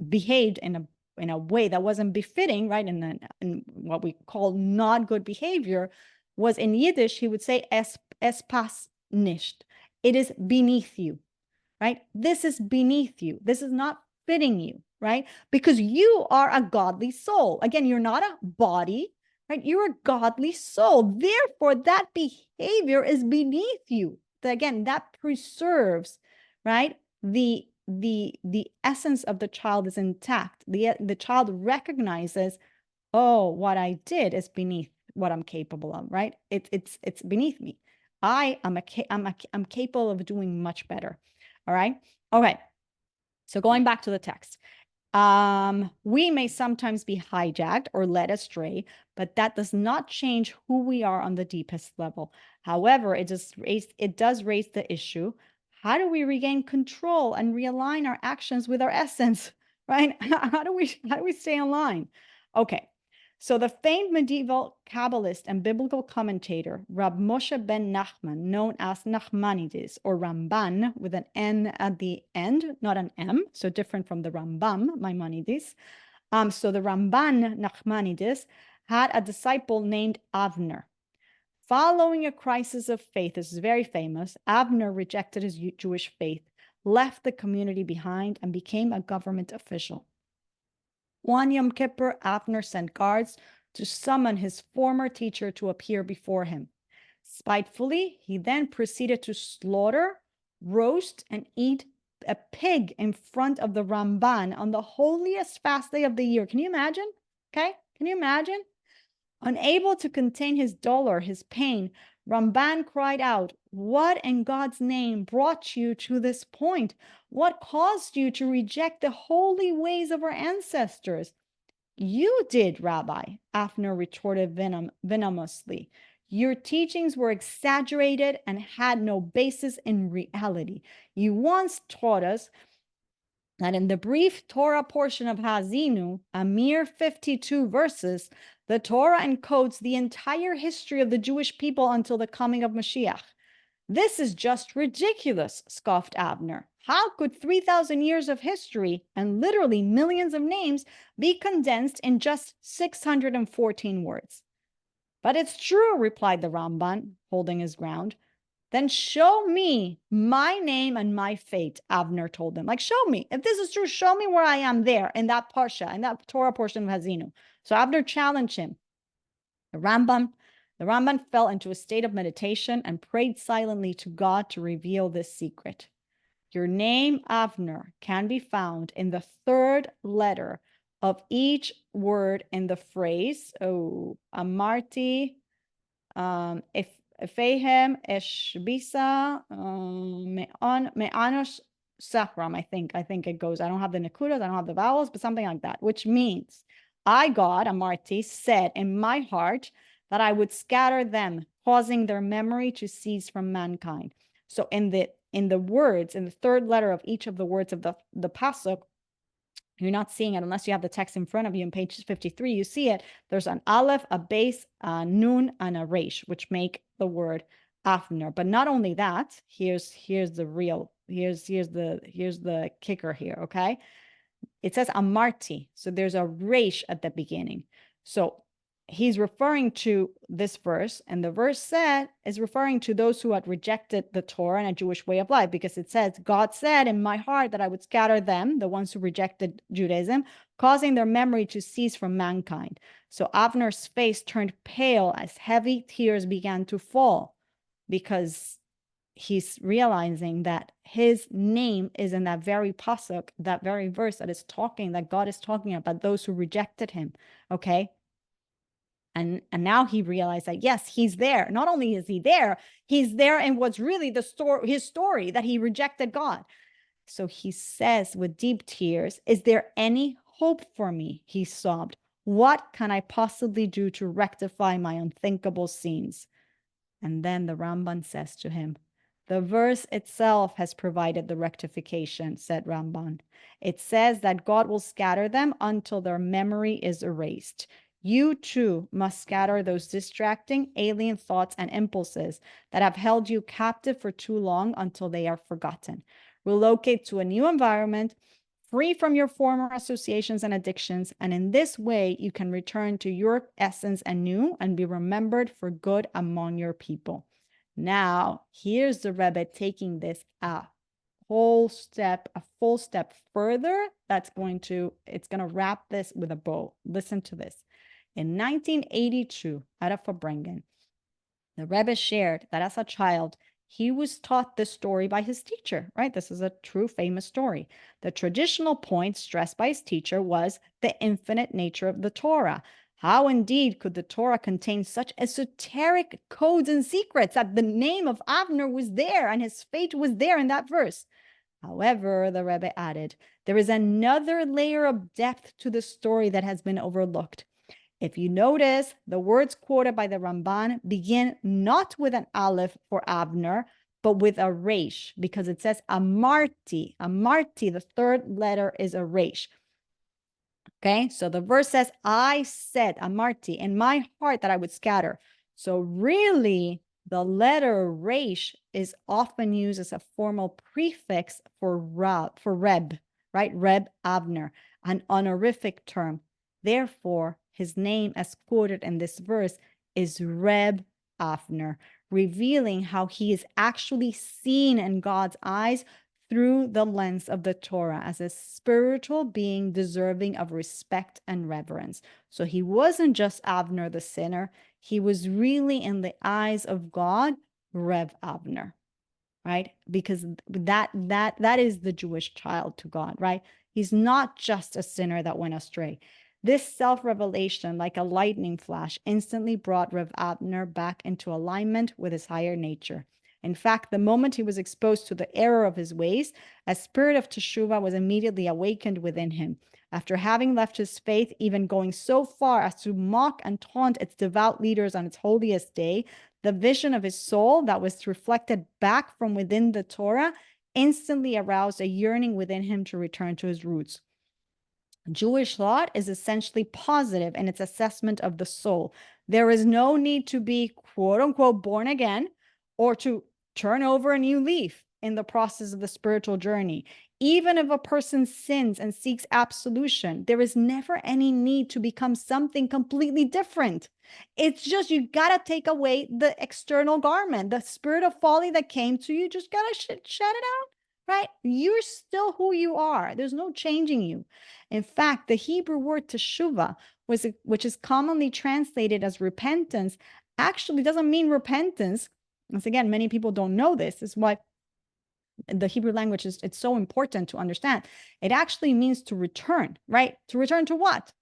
behaved in a way that wasn't befitting, right, in what we call not good behavior, was in Yiddish, he would say, es passt nicht. It is beneath you, right? This is beneath you. This is not fitting you, right? Because you are a godly soul. Again, you're not a body, right? You're a godly soul. Therefore, that behavior is beneath you. Again, that preserves, right? The essence of the child is intact. The child recognizes, oh, what I did is beneath what I'm capable of, right? It's beneath me. I'm capable of doing much better. All right. Okay. So going back to the text, we may sometimes be hijacked or led astray, but that does not change who we are on the deepest level. However, it does raise the issue: how do we regain control and realign our actions with our essence, right? How do we stay in line? Okay. So the famed medieval Kabbalist and biblical commentator, Rab Moshe ben Nachman, known as Nachmanides, or Ramban, with an N at the end, not an M, so different from the Rambam, Maimonides. So the Ramban Nachmanides had a disciple named Avner. Following a crisis of faith, this is very famous, Avner rejected his Jewish faith, left the community behind, and became a government official. One Yom Kippur, Avner sent guards to summon his former teacher to appear before him. Spitefully, he then proceeded to slaughter, roast, and eat a pig in front of the Ramban on the holiest fast day of the year. Can you imagine? Okay, can you imagine? Unable to contain his dolor, his pain, Ramban cried out, "What in God's name brought you to this point? What caused you to reject the holy ways of our ancestors?" "You did, Rabbi," Avner retorted venomously. "Your teachings were exaggerated and had no basis in reality. You once taught us that in the brief Torah portion of Haazinu, a mere 52 verses, the Torah encodes the entire history of the Jewish people until the coming of Mashiach. This is just ridiculous," scoffed Avner. "How could 3,000 years of history and literally millions of names be condensed in just 614 words?" "But it's true," replied the Ramban, holding his ground. "Then show me my name and my fate," Avner told them. Like, show me. If this is true, show me where I am there in that Parsha, in that Torah portion of Hazinu. So Avner challenged him. The Rambam The Ramban fell into a state of meditation and prayed silently to God to reveal this secret. Your name, Avner, can be found in the third letter of each word in the phrase, Amarti, if Fehem Eshbisa Me'anos Safram, I think it goes. I don't have the nakudas, I don't have the vowels, but something like that, which means I, God, Amarti, said in my heart that I would scatter them, causing their memory to cease from mankind. So in the words, in the third letter of each of the words of the pasuk, you're not seeing it unless you have the text in front of you on page 53. You see it. There's an aleph, a base, a nun, and a resh, which make the word Avner. But not only that, here's the kicker here, okay? It says Amarti, so there's a resh at the beginning. So he's referring to this verse, and the verse is referring to those who had rejected the Torah and a Jewish way of life, because it says, God said in my heart that I would scatter them, the ones who rejected Judaism, causing their memory to cease from mankind. So Avner's face turned pale as heavy tears began to fall, because he's realizing that his name is in that very pasuk, that very verse that God is talking about those who rejected him. Okay. And now he realized that, yes, he's there. Not only is he there, he's there in what's really his story, that he rejected God. So he says with deep tears, is there any hope for me? He sobbed. What can I possibly do to rectify my unthinkable sins? And then the Ramban says to him, the verse itself has provided the rectification, said Ramban. It says that God will scatter them until their memory is erased. You too must scatter those distracting alien thoughts and impulses that have held you captive for too long until they are forgotten. Relocate to a new environment, free from your former associations and addictions, and in this way you can return to your essence anew and be remembered for good among your people. Now, here's the Rebbe taking this a full step further. It's going to wrap this with a bow. Listen to this. In 1982, at a Farbrengen, the Rebbe shared that as a child, he was taught this story by his teacher, right? This is a true famous story. The traditional point stressed by his teacher was the infinite nature of the Torah. How indeed could the Torah contain such esoteric codes and secrets that the name of Avner was there and his fate was there in that verse? However, the Rebbe added, there is another layer of depth to the story that has been overlooked. If you notice, the words quoted by the Ramban begin not with an aleph for Avner, but with a resh, because it says Amarti. Amarti, the third letter is a resh. Okay, so the verse says, I said, Amarti, in my heart that I would scatter. So really, the letter resh is often used as a formal prefix for Reb, right? Reb Avner, an honorific term. Therefore, his name as quoted in this verse is Reb Avner, revealing how he is actually seen in God's eyes through the lens of the Torah as a spiritual being deserving of respect and reverence. So he wasn't just Avner the sinner, he was really in the eyes of God, Reb Avner, right? Because that is the Jewish child to God, right? He's not just a sinner that went astray. This self-revelation, like a lightning flash, instantly brought Reb Avner back into alignment with his higher nature. In fact, the moment he was exposed to the error of his ways, a spirit of teshuvah was immediately awakened within him. After having left his faith, even going so far as to mock and taunt its devout leaders on its holiest day, the vision of his soul that was reflected back from within the Torah instantly aroused a yearning within him to return to his roots. Jewish thought is essentially positive in its assessment of the soul. There is no need to be quote unquote born again or to turn over a new leaf in the process of the spiritual journey. Even if a person sins and seeks absolution, there is never any need to become something completely different. It's just you got to take away the external garment, the spirit of folly that came to you, just got to shut it out, right? You're still who you are. There's no changing you. In fact, the Hebrew word teshuvah, which is commonly translated as repentance, actually doesn't mean repentance. Once again, many people don't know this. This is why the Hebrew language it's so important to understand. It actually means to return, right? To return to what?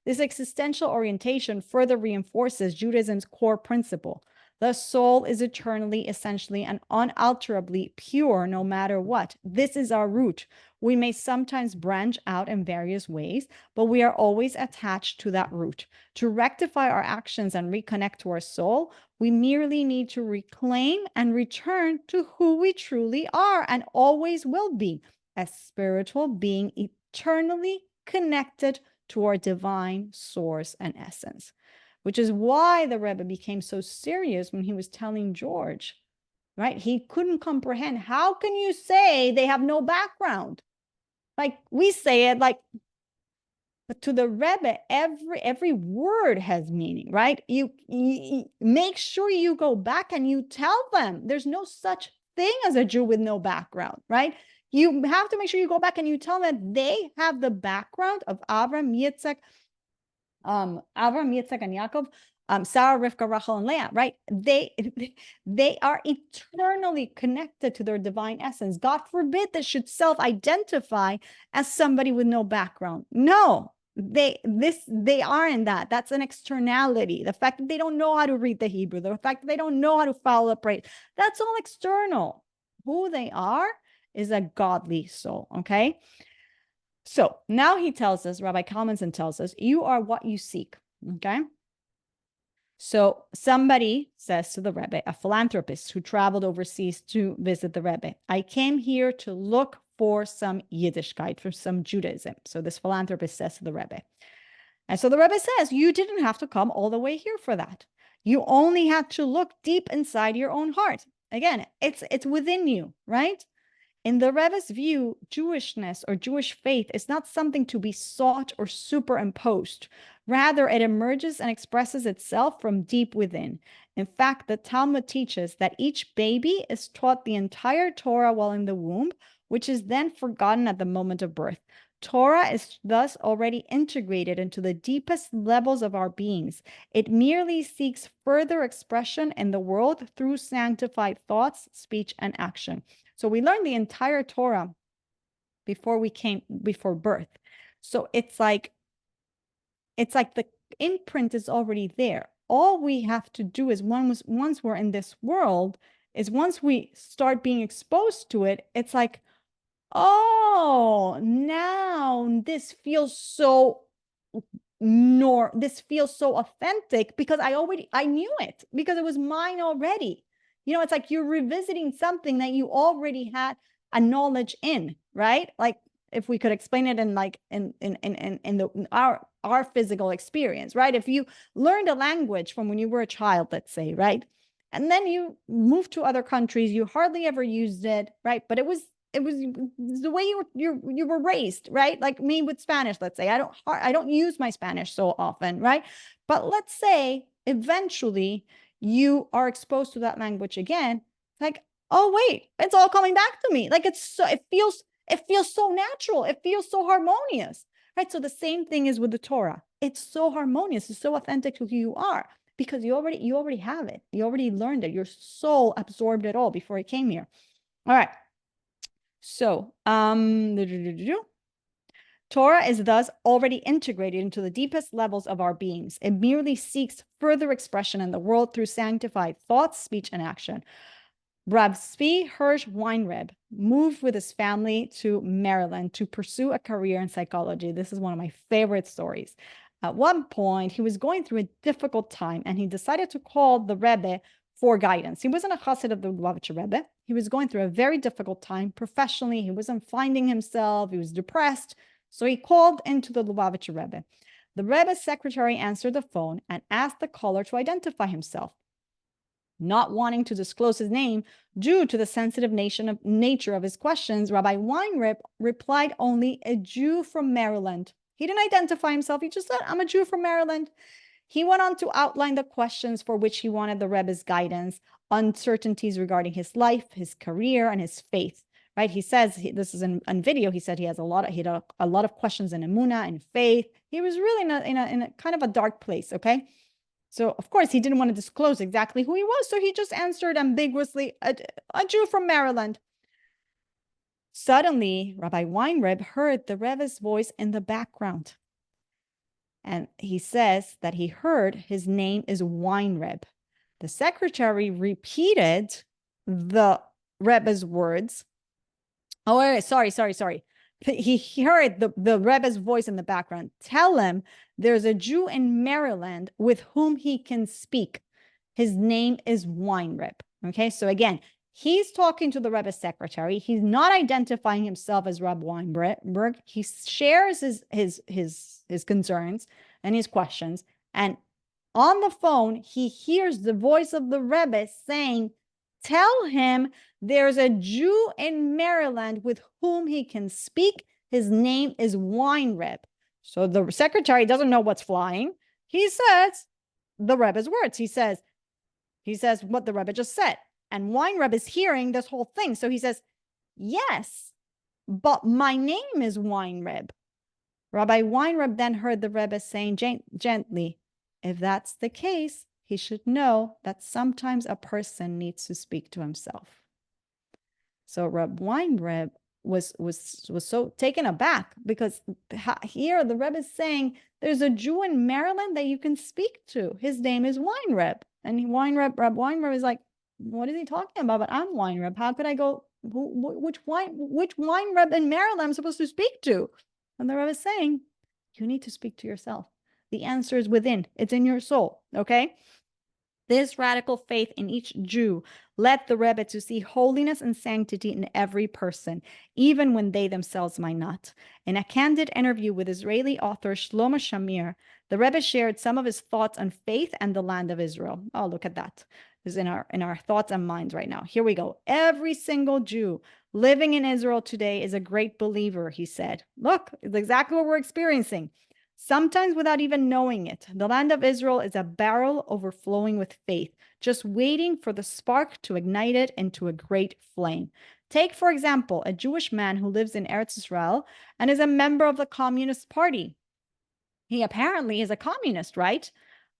This existential orientation further reinforces Judaism's core principle. The soul is eternally, essentially, and unalterably pure no matter what. This is our root. We may sometimes branch out in various ways, but we are always attached to that root. To rectify our actions and reconnect to our soul, we merely need to reclaim and return to who we truly are and always will be, a spiritual being eternally connected to our divine source and essence, which is why the Rebbe became so serious when he was telling George, right? He couldn't comprehend. How can you say they have no background? Like we say it like, but to the Rebbe, every word has meaning, right? You make sure you go back and you tell them there's no such thing as a Jew with no background, right? You have to make sure you go back and you tell them they have the background of Avram, Yitzchak, and Yaakov, Sarah, Rivka, Rachel, and Leah, right? They are eternally connected to their divine essence. God forbid they should self-identify as somebody with no background. No, they aren't that. That's an externality. The fact that they don't know how to read the Hebrew, the fact that they don't know how to follow up right, that's all external. Who they are is a godly soul, okay? So now he tells us, Rabbi Kalmenson tells us, you are what you seek, okay? So somebody says to the Rebbe, a philanthropist who traveled overseas to visit the Rebbe, I came here to look for some Yiddishkeit, for some Judaism. So this philanthropist says to the Rebbe. And so the Rebbe says, you didn't have to come all the way here for that. You only had to look deep inside your own heart. Again, it's within you, right? In the Rebbe's view, Jewishness or Jewish faith is not something to be sought or superimposed. Rather, it emerges and expresses itself from deep within. In fact, the Talmud teaches that each baby is taught the entire Torah while in the womb, which is then forgotten at the moment of birth. Torah is thus already integrated into the deepest levels of our beings. It merely seeks further expression in the world through sanctified thoughts, speech, and action. So we learned the entire Torah before birth. So it's like the imprint is already there. All we have to do is once we're in this world, is once we start being exposed to it, it's like, oh, now this feels so authentic because I knew it because it was mine already. You know, it's like you're revisiting something that you already had a knowledge in, right? Like if we could explain it in like in our physical experience, right? If you learned a language from when you were a child, let's say, right? And then you moved to other countries, you hardly ever used it, right? But it was the way you were raised, right? Like me with Spanish, let's say. I don't use my Spanish so often, right? But let's say eventually you are exposed to that language again, like, oh wait, it's all coming back to me. Like it feels so natural. It feels so harmonious, right? So the same thing is with the Torah. It's so harmonious. It's so authentic to who you are because you already have it. You already learned it. Your soul absorbed it all before it came here. All right. So, Torah is thus already integrated into the deepest levels of our beings. It merely seeks further expression in the world through sanctified thoughts, speech, and action. Rav Tzvi Hirsch Weinreb moved with his family to Maryland to pursue a career in psychology. This is one of my favorite stories. At one point, he was going through a difficult time, and he decided to call the Rebbe for guidance. He wasn't a chassid of the Lubavitcher Rebbe. He was going through a very difficult time professionally. He wasn't finding himself. He was depressed. So he called into the Lubavitcher Rebbe. The Rebbe's secretary answered the phone and asked the caller to identify himself. Not wanting to disclose his name due to the sensitive nature of his questions, Rabbi Weinreb replied only a Jew from Maryland. He didn't identify himself. He just said, I'm a Jew from Maryland. He went on to outline the questions for which he wanted the Rebbe's guidance, uncertainties regarding his life, his career, and his faith. Right? He says, this is in video, he said he had a lot of questions in emunah and faith. He was really in a kind of a dark place, okay? So, of course, he didn't want to disclose exactly who he was, so he just answered ambiguously, a Jew from Maryland. Suddenly, Rabbi Weinreb heard the Rebbe's voice in the background. And he says that he heard his name is Weinreb. The secretary repeated the Rebbe's words. Oh, wait, sorry. He heard the Rebbe's voice in the background. Tell him there's a Jew in Maryland with whom he can speak. His name is Weinreb. Okay, so again, he's talking to the Rebbe's secretary. He's not identifying himself as Reb Weinberg. He shares his concerns and his questions. And on the phone, he hears the voice of the Rebbe saying, tell him there's a Jew in Maryland with whom he can speak. His name is Weinreb. So the secretary doesn't know what's flying. He says the Rebbe's words. He says what the Rebbe just said. And Weinreb is hearing this whole thing. So he says, yes, but my name is Weinreb. Rabbi Weinreb then heard the Rebbe saying gently, if that's the case, he should know that sometimes a person needs to speak to himself. So Rabbi Weinreb was so taken aback because here the Rebbe is saying there's a Jew in Maryland that you can speak to. His name is Weinreb. And Rabbi Weinreb is like, what is he talking about? But I'm Weinreb. How could I go? Which Weinreb in Maryland I'm supposed to speak to? And the Rebbe is saying, you need to speak to yourself. The answer is within. It's in your soul. Okay? This radical faith in each Jew led the Rebbe to see holiness and sanctity in every person, even when they themselves might not. In a candid interview with Israeli author Shlomo Shamir, the Rebbe shared some of his thoughts on faith and the land of Israel. Oh, look at that. This is in our thoughts and minds right now. Here we go. Every single Jew living in Israel today is a great believer, he said. Look, it's exactly what we're experiencing. Sometimes without even knowing it, the land of Israel is a barrel overflowing with faith, just waiting for the spark to ignite it into a great flame. Take, for example, a Jewish man who lives in Eretz Israel and is a member of the Communist Party. He apparently is a communist, right?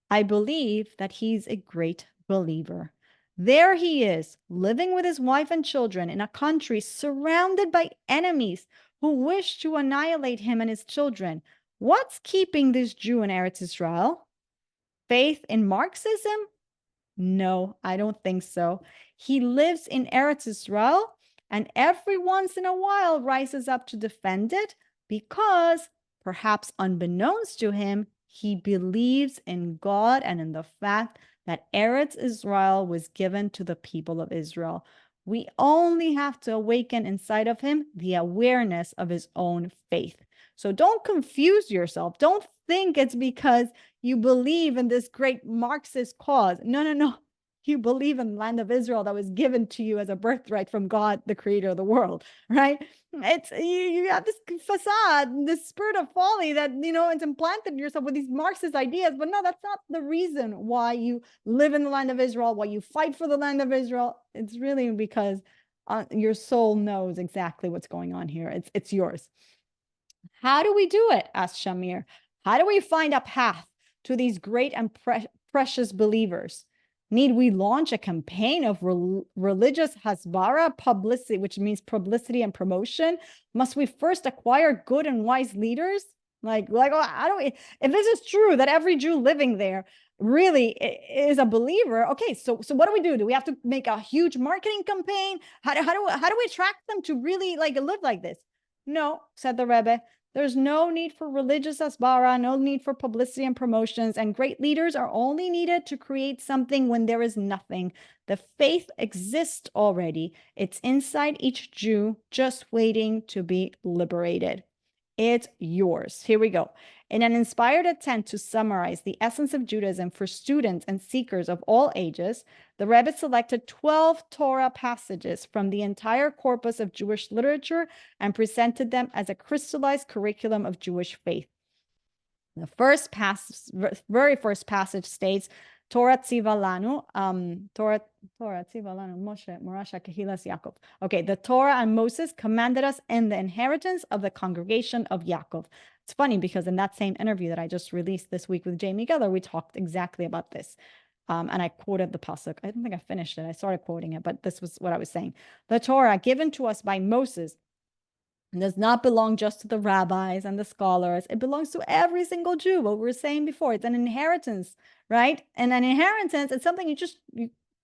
I believe that he's a great believer. There he is, living with his wife and children in a country surrounded by enemies who wish to annihilate him and his children. What's keeping this Jew in Eretz Israel? Faith in Marxism? No, I don't think so. He lives in Eretz Israel and every once in a while rises up to defend it because, perhaps unbeknownst to him, he believes in God and in the fact that Eretz Israel was given to the people of Israel. We only have to awaken inside of him the awareness of his own faith. So don't confuse yourself. Don't think it's because you believe in this great Marxist cause. No. You believe in the land of Israel that was given to you as a birthright from God, the creator of the world, right? It's you have this facade, this spirit of folly that, it's implanted in yourself with these Marxist ideas. But no, that's not the reason why you live in the land of Israel, why you fight for the land of Israel. It's really because your soul knows exactly what's going on here. It's yours. How do we do it? Asked Shamir. How do we find a path to these great and precious believers? Need we launch a campaign of religious hasbara, publicity, which means publicity and promotion? Must we first acquire good and wise leaders? If this is true that every Jew living there really is a believer, okay, so what do we do? Do we have to make a huge marketing campaign? How do we attract them to really live like this? No, said the Rebbe. There's no need for religious asbara, no need for publicity and promotions, and great leaders are only needed to create something when there is nothing. The faith exists already. It's inside each Jew, just waiting to be liberated. It's yours. Here we go. In an inspired attempt to summarize the essence of Judaism for students and seekers of all ages, the Rebbe selected 12 Torah passages from the entire corpus of Jewish literature and presented them as a crystallized curriculum of Jewish faith. The very first passage states, Torah tziva lanu, Torah tziva lanu, Moshe, Morasha, Kehilas, Yaakov. Okay, the Torah and Moses commanded us in the inheritance of the congregation of Yaakov. It's funny because in that same interview that I just released this week with Jamie Geller, we talked exactly about this. And I quoted the pasuk. I don't think I finished it. I started quoting it, but this was what I was saying. The Torah given to us by Moses does not belong just to the rabbis and the scholars. It belongs to every single Jew. What we were saying before, it's an inheritance, right? And an inheritance is something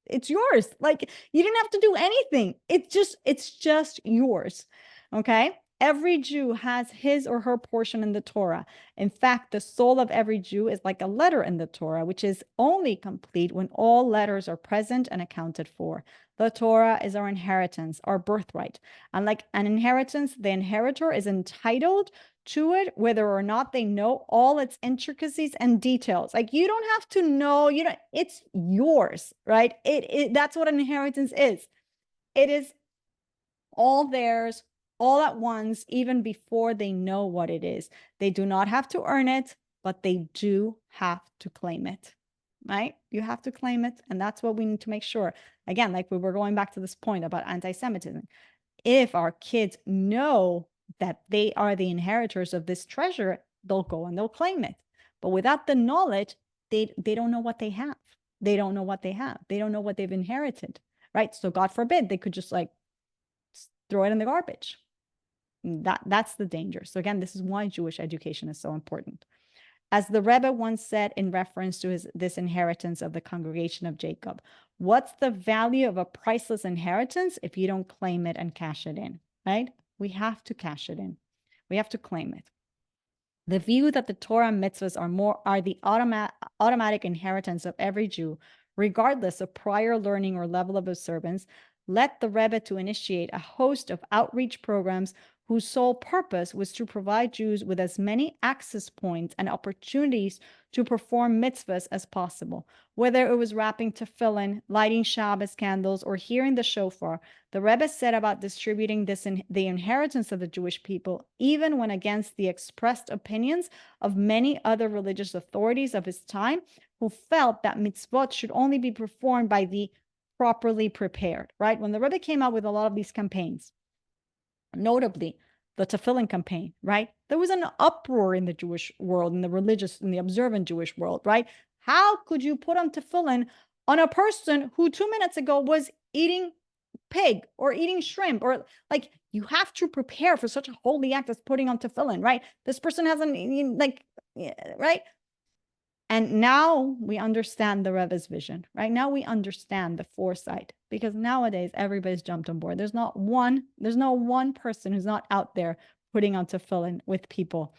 it's yours. Like you didn't have to do anything. It's just yours. Okay. Every Jew has his or her portion in the Torah. In fact, the soul of every Jew is like a letter in the Torah, which is only complete when all letters are present and accounted for. The Torah is our inheritance, our birthright. And like an inheritance, the inheritor is entitled to it, whether or not they know all its intricacies and details. Like you don't have to know, it's yours, right? That's what an inheritance is. It is all theirs, all at once, even before they know what it is. They do not have to earn it, but they do have to claim it, right? You have to claim it. And that's what we need to make sure. Again, like we were going back to this point about anti-Semitism. If our kids know that they are the inheritors of this treasure, they'll go and they'll claim it. But without the knowledge, they don't know what they have. They don't know what they have. They don't know what they've inherited, right? So God forbid, they could just like throw it in the garbage. That's the danger. So again, this is why Jewish education is so important. As the Rebbe once said in reference to this inheritance of the congregation of Jacob, what's the value of a priceless inheritance if you don't claim it and cash it in, right? We have to cash it in. We have to claim it. The view that the Torah and mitzvahs are the automatic inheritance of every Jew, regardless of prior learning or level of observance, led the Rebbe to initiate a host of outreach programs whose sole purpose was to provide Jews with as many access points and opportunities to perform mitzvahs as possible. Whether it was wrapping tefillin, lighting Shabbos candles, or hearing the shofar, the Rebbe set about distributing the inheritance of the Jewish people, even when against the expressed opinions of many other religious authorities of his time, who felt that mitzvot should only be performed by the properly prepared, right? When the Rebbe came out with a lot of these campaigns, notably the tefillin campaign, right? There was an uproar in the Jewish world, in the observant Jewish world, right? How could you put on tefillin on a person who 2 minutes ago was eating pig or eating shrimp? Or like, you have to prepare for such a holy act as putting on tefillin, right? This person hasn't, right? And now we understand the Rebbe's vision, right? Now we understand the foresight, because nowadays everybody's jumped on board. There's no one person who's not out there putting on tefillin with people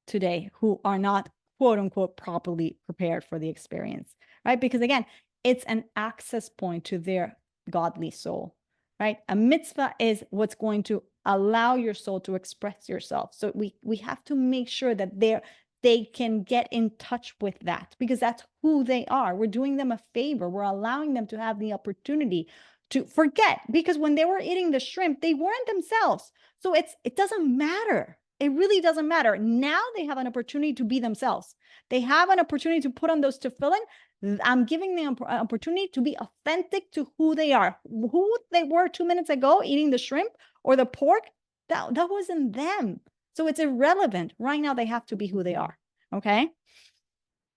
today who are not, quote unquote, properly prepared for the experience, right? Because again, it's an access point to their godly soul, right? A mitzvah is what's going to allow your soul to express yourself. So we have to make sure that they can get in touch with that, because that's who they are. We're doing them a favor. We're allowing them to have the opportunity to forget, because when they were eating the shrimp, they weren't themselves. So it doesn't matter. It really doesn't matter. Now they have an opportunity to be themselves. They have an opportunity to put on those tefillin. I'm giving them an opportunity to be authentic to who they are. Who they were 2 minutes ago eating the shrimp or the pork, that wasn't them. So it's irrelevant. Right now, they have to be who they are, okay?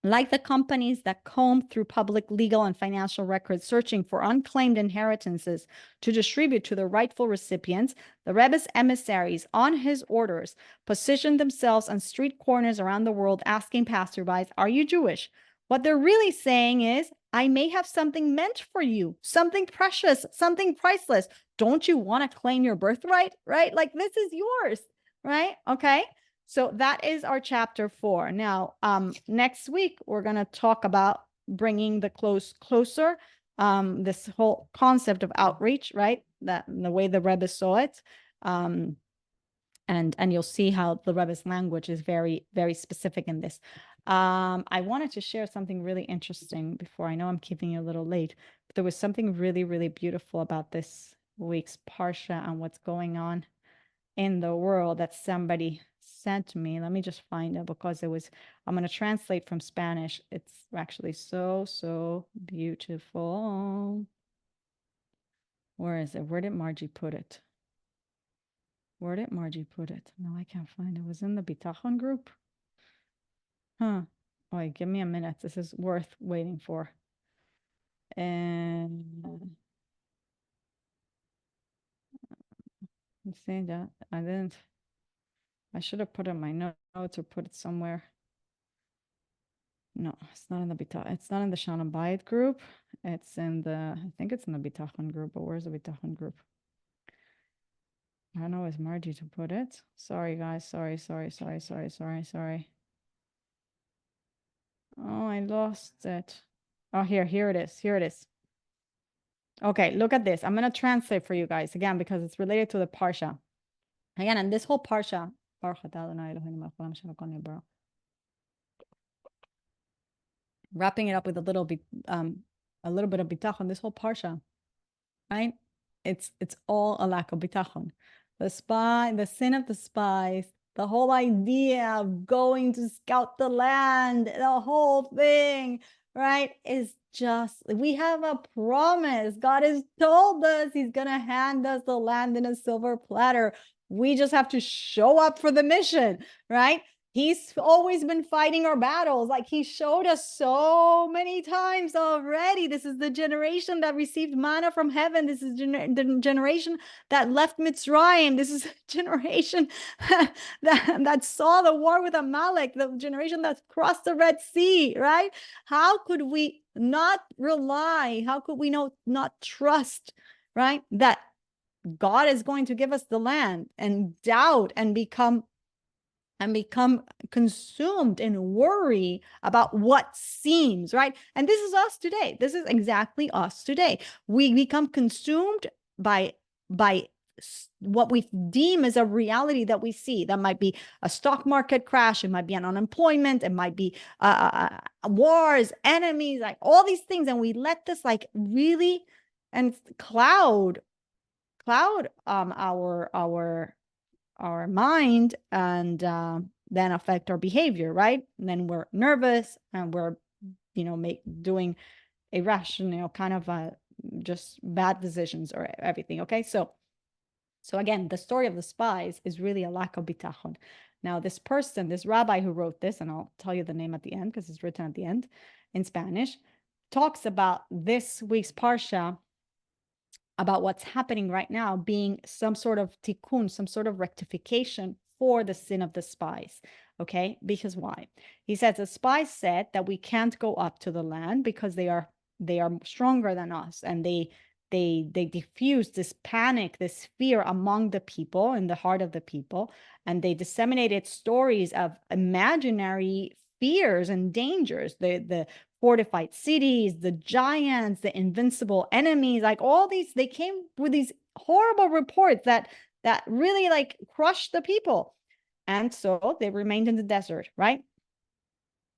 Like the companies that comb through public legal and financial records searching for unclaimed inheritances to distribute to the rightful recipients, the Rebbe's emissaries, on his orders, positioned themselves on street corners around the world asking passerbys, "Are you Jewish?" What they're really saying is, "I may have something meant for you, something precious, something priceless. Don't you want to claim your birthright?" Right? Like, this is yours, right? Okay. So that is our chapter 4. Now, next week, we're going to talk about bringing the closer, this whole concept of outreach, right? That the way the Rebbe saw it. And you'll see how the Rebbe's language is very, very specific in this. I wanted to share something really interesting before. I know I'm keeping you a little late, but there was something really, really beautiful about this week's Parsha and what's going on in the world that somebody sent me. Let me just find it because I'm going to translate from Spanish. It's actually so beautiful. Where is it? Where did Margie put it? Where did Margie put it? No, I can't find it. It was in the Bitachon group. Huh. Wait, give me a minute. This is worth waiting for. And see that I should have put it in my notes or put it somewhere. No, it's not in the it's not in the Shalom Bayit group. It's in I think it's in the Bitachon group, but where's the Bitachon group? I don't know, it's Margie to put it. Sorry, guys. Sorry. Oh, I lost it. Oh, here it is. Okay, look at this. I'm going to translate for you guys again because it's related to the Parsha. Again, and this whole Parsha, wrapping it up with a little bit of bitachon, this whole Parsha, right? It's all a lack of bitachon. The sin of the spies, the whole idea of going to scout the land, the whole thing, right? Is just, we have a promise. God has told us he's going to hand us the land in a silver platter. We just have to show up for the mission, right? He's always been fighting our battles. Like he showed us so many times already. This is the generation that received manna from heaven. This is the generation that left Mitzrayim. This is a generation that saw the war with Amalek, the generation that crossed the Red Sea, right? How could we not rely? How could we not trust, right? That God is going to give us the land and doubt and become consumed in worry about what seems, right? And this is us today. This is exactly us today. We become consumed by what we deem as a reality that we see. That might be a stock market crash. It might be an unemployment. It might be wars, enemies, like all these things. And we let this like really and cloud our mind and then affect our behavior, right? And then we're nervous and we're, doing irrational kind of just bad decisions or everything. Okay, so again, the story of the spies is really a lack of bitachon. Now, this rabbi who wrote this, and I'll tell you the name at the end because it's written at the end in Spanish, talks about this week's parsha, about what's happening right now being some sort of tikkun, some sort of rectification for the sin of the spies. Okay, because why? He says the spies said that we can't go up to the land because they are stronger than us, and they diffused this panic, this fear among the people, in the heart of the people, and they disseminated stories of imaginary fears and dangers, the fortified cities, the giants, the invincible enemies, like all these, they came with these horrible reports that really like crushed the people. And so they remained in the desert, right?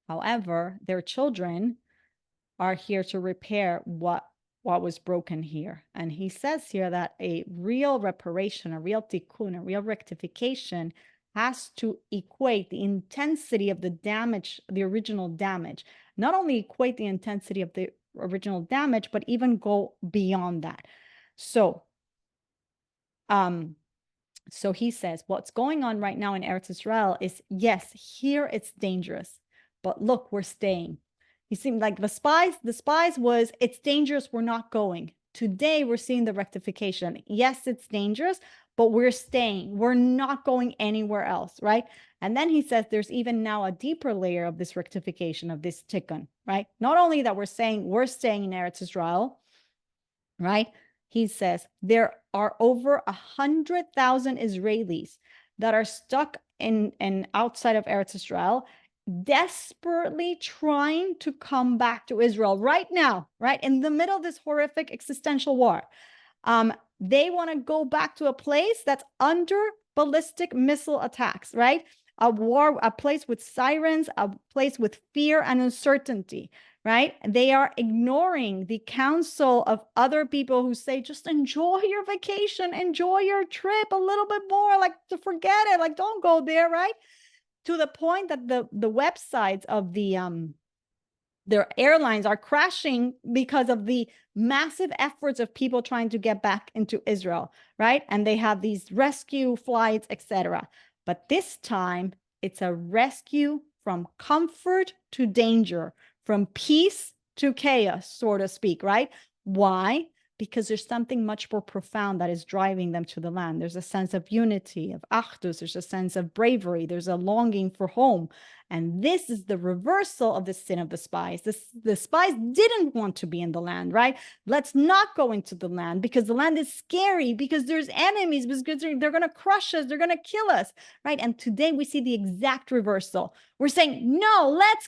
However, their children are here to repair what was broken here. And he says here that a real reparation, a real tikkun, a real rectification has to equate the intensity of the damage, the original damage. Not only equate the intensity of the original damage, but even go beyond that. So he says, what's going on right now in Eretz Israel is, yes, here it's dangerous, but look, we're staying. He seemed like the spies was, it's dangerous, we're not going. Today, we're seeing the rectification. Yes, it's dangerous, but we're staying. We're not going anywhere else, right? And then he says there's even now a deeper layer of this rectification, of this tikkun, right? Not only that we're saying we're staying in Eretz Israel, right? He says there are over 100,000 Israelis that are stuck in outside of Eretz Israel, desperately trying to come back to Israel right now, right? In the middle of this horrific existential war. They want to go back to a place that's under ballistic missile attacks, right? A place with sirens, a place with fear and uncertainty, right? They are ignoring the counsel of other people who say, just enjoy your vacation, enjoy your trip a little bit more, like to forget it, like don't go there, right? To the point that the websites of their airlines are crashing because of the massive efforts of people trying to get back into Israel, right? And they have these rescue flights, etc. But this time, it's a rescue from comfort to danger, from peace to chaos, so to speak, right? Why? Because there's something much more profound that is driving them to the land. There's a sense of unity, of achdus, there's a sense of bravery, there's a longing for home. And this is the reversal of the sin of the spies. The spies didn't want to be in the land, right? Let's not go into the land because the land is scary, because there's enemies, because they're going to crush us, they're going to kill us, right? And today we see the exact reversal. We're saying, no, let's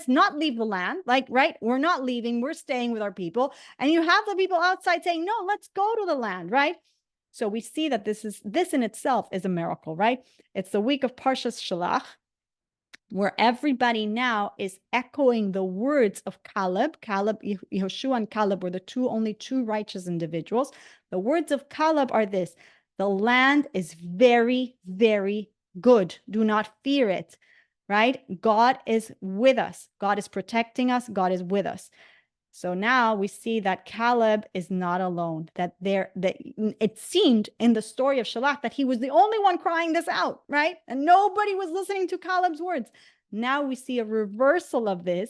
not leave the land, like, right? We're not leaving, we're staying with our people. And you have the people outside saying, no, let's go to the land, right? So we see that this in itself is a miracle, right? It's the week of Parshas Shalach, where everybody now is echoing the words of Caleb. Yehoshua and Caleb were the only two righteous individuals. The words of Caleb are this: the land is very, very good. Do not fear it, right? God is with us. God is protecting us. God is with us. So now we see that Caleb is not alone, that it seemed in the story of Shalach that he was the only one crying this out, right? And nobody was listening to Caleb's words. Now we see a reversal of this,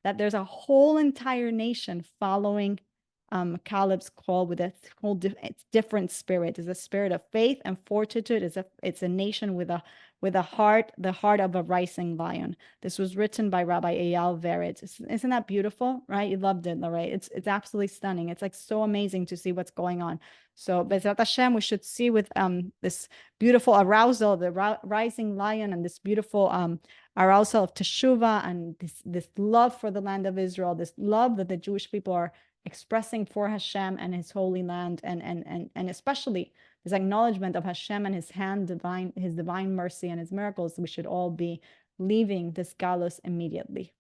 that there's a whole entire nation following Caleb's call with a whole different spirit. It's a spirit of faith and fortitude. It's a nation with the heart of a rising lion. This was written by Rabbi Yael Trusch. Isn't that beautiful, right? You loved it, right? It's absolutely stunning. It's like so amazing to see what's going on. So Bezrat Hashem, we should see with this beautiful arousal, the rising lion, and this beautiful arousal of teshuvah, and this love for the land of Israel, this love that the Jewish people are expressing for Hashem and His holy land, and especially this acknowledgement of Hashem and His divine mercy and His miracles. We should all be leaving this galus immediately.